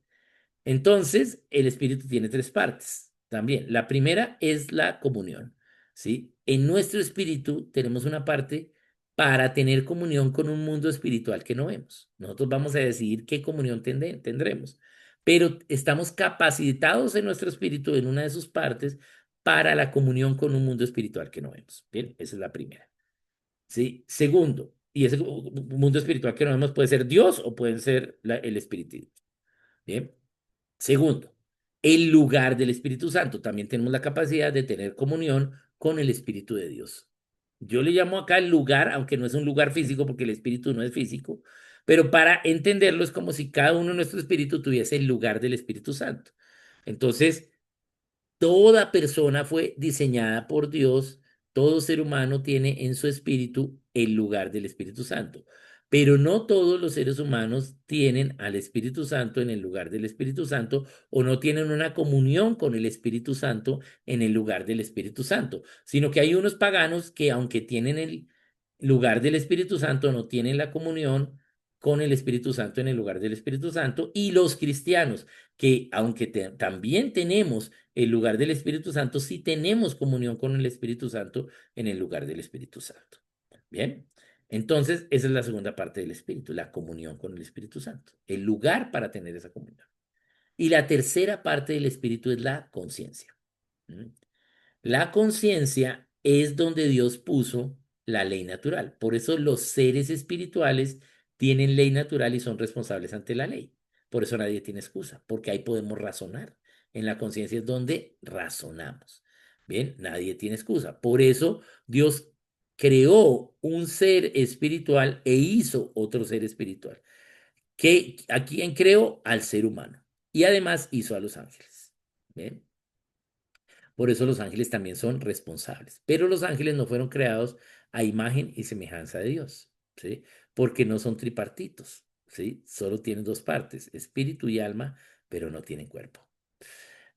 Entonces, el espíritu tiene tres partes también. La primera es la comunión, ¿sí? En nuestro espíritu tenemos una parte para tener comunión con un mundo espiritual que no vemos. Nosotros vamos a decidir qué comunión tendremos, pero estamos capacitados en nuestro espíritu, en una de sus partes, para la comunión con un mundo espiritual que no vemos. Bien, esa es la primera. ¿Sí? Segundo, y ese mundo espiritual que no vemos puede ser Dios o puede ser el espíritu. Bien. Segundo, el lugar del Espíritu Santo. También tenemos la capacidad de tener comunión con el Espíritu de Dios. Yo le llamo acá el lugar, aunque no es un lugar físico porque el Espíritu no es físico, pero para entenderlo es como si cada uno de nuestro espíritu tuviese el lugar del Espíritu Santo. Entonces, toda persona fue diseñada por Dios, todo ser humano tiene en su espíritu el lugar del Espíritu Santo, pero no todos los seres humanos tienen al Espíritu Santo en el lugar del Espíritu Santo o no tienen una comunión con el Espíritu Santo en el lugar del Espíritu Santo, sino que hay unos paganos que aunque tienen el lugar del Espíritu Santo, no tienen la comunión con el Espíritu Santo en el lugar del Espíritu Santo, y los cristianos que aunque también tenemos el lugar del Espíritu Santo, sí tenemos comunión con el Espíritu Santo en el lugar del Espíritu Santo. Bien, entonces esa es la segunda parte del Espíritu, la comunión con el Espíritu Santo, el lugar para tener esa comunión. Y la tercera parte del Espíritu es la conciencia. ¿Mm? La conciencia es donde Dios puso la ley natural. Por eso los seres espirituales tienen ley natural y son responsables ante la ley. Por eso nadie tiene excusa, porque ahí podemos razonar. En la conciencia es donde razonamos. Bien, nadie tiene excusa. Por eso Dios creó un ser espiritual e hizo otro ser espiritual. ¿A quién creó? Al ser humano. Y además hizo a los ángeles. Bien. Por eso los ángeles también son responsables. Pero los ángeles no fueron creados a imagen y semejanza de Dios, ¿sí? Porque no son tripartitos, ¿sí? Solo tienen dos partes, espíritu y alma, pero no tienen cuerpo.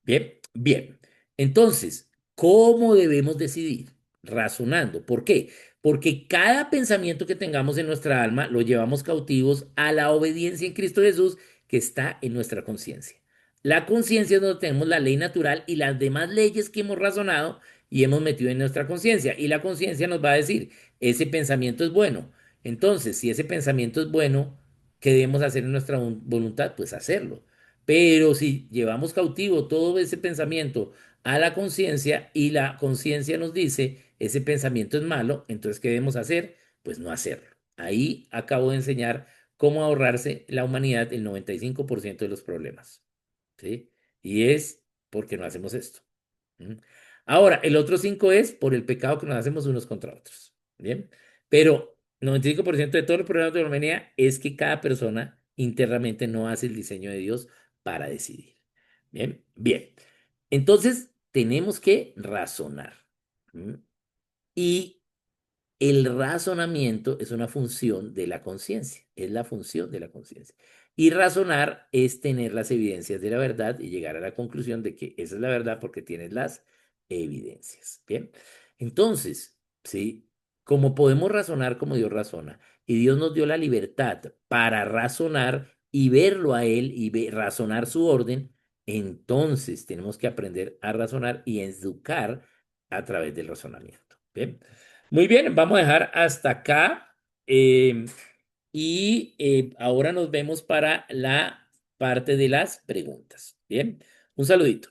Bien, bien. Entonces, ¿cómo debemos decidir? Razonando. ¿Por qué? Porque cada pensamiento que tengamos en nuestra alma lo llevamos cautivos a la obediencia en Cristo Jesús que está en nuestra conciencia. La conciencia es donde tenemos la ley natural y las demás leyes que hemos razonado y hemos metido en nuestra conciencia. Y la conciencia nos va a decir, ese pensamiento es bueno. Entonces, si ese pensamiento es bueno, ¿qué debemos hacer en nuestra voluntad? Pues hacerlo. Pero si llevamos cautivo todo ese pensamiento a la conciencia y la conciencia nos dice, ese pensamiento es malo, entonces, ¿qué debemos hacer? Pues no hacerlo. Ahí acabo de enseñar cómo ahorrarse la humanidad el 95% de los problemas. ¿Sí? Y es porque no hacemos esto. ¿Mm? Ahora, el otro 5 es por el pecado que nos hacemos unos contra otros. ¿Bien? Pero 95% de todos los problemas de la humanidad es que cada persona internamente no hace el diseño de Dios para decidir. Bien, bien. Entonces, tenemos que razonar. ¿Mm? Y el razonamiento es una función de la conciencia, es la función de la conciencia. Y razonar es tener las evidencias de la verdad y llegar a la conclusión de que esa es la verdad porque tienes las evidencias. Bien, entonces, ¿sí? Como podemos razonar como Dios razona, y Dios nos dio la libertad para razonar y verlo a Él y razonar su orden, entonces tenemos que aprender a razonar y educar a través del razonamiento. Bien. Muy bien, vamos a dejar hasta acá. Ahora nos vemos para la parte de las preguntas. Bien, un saludito.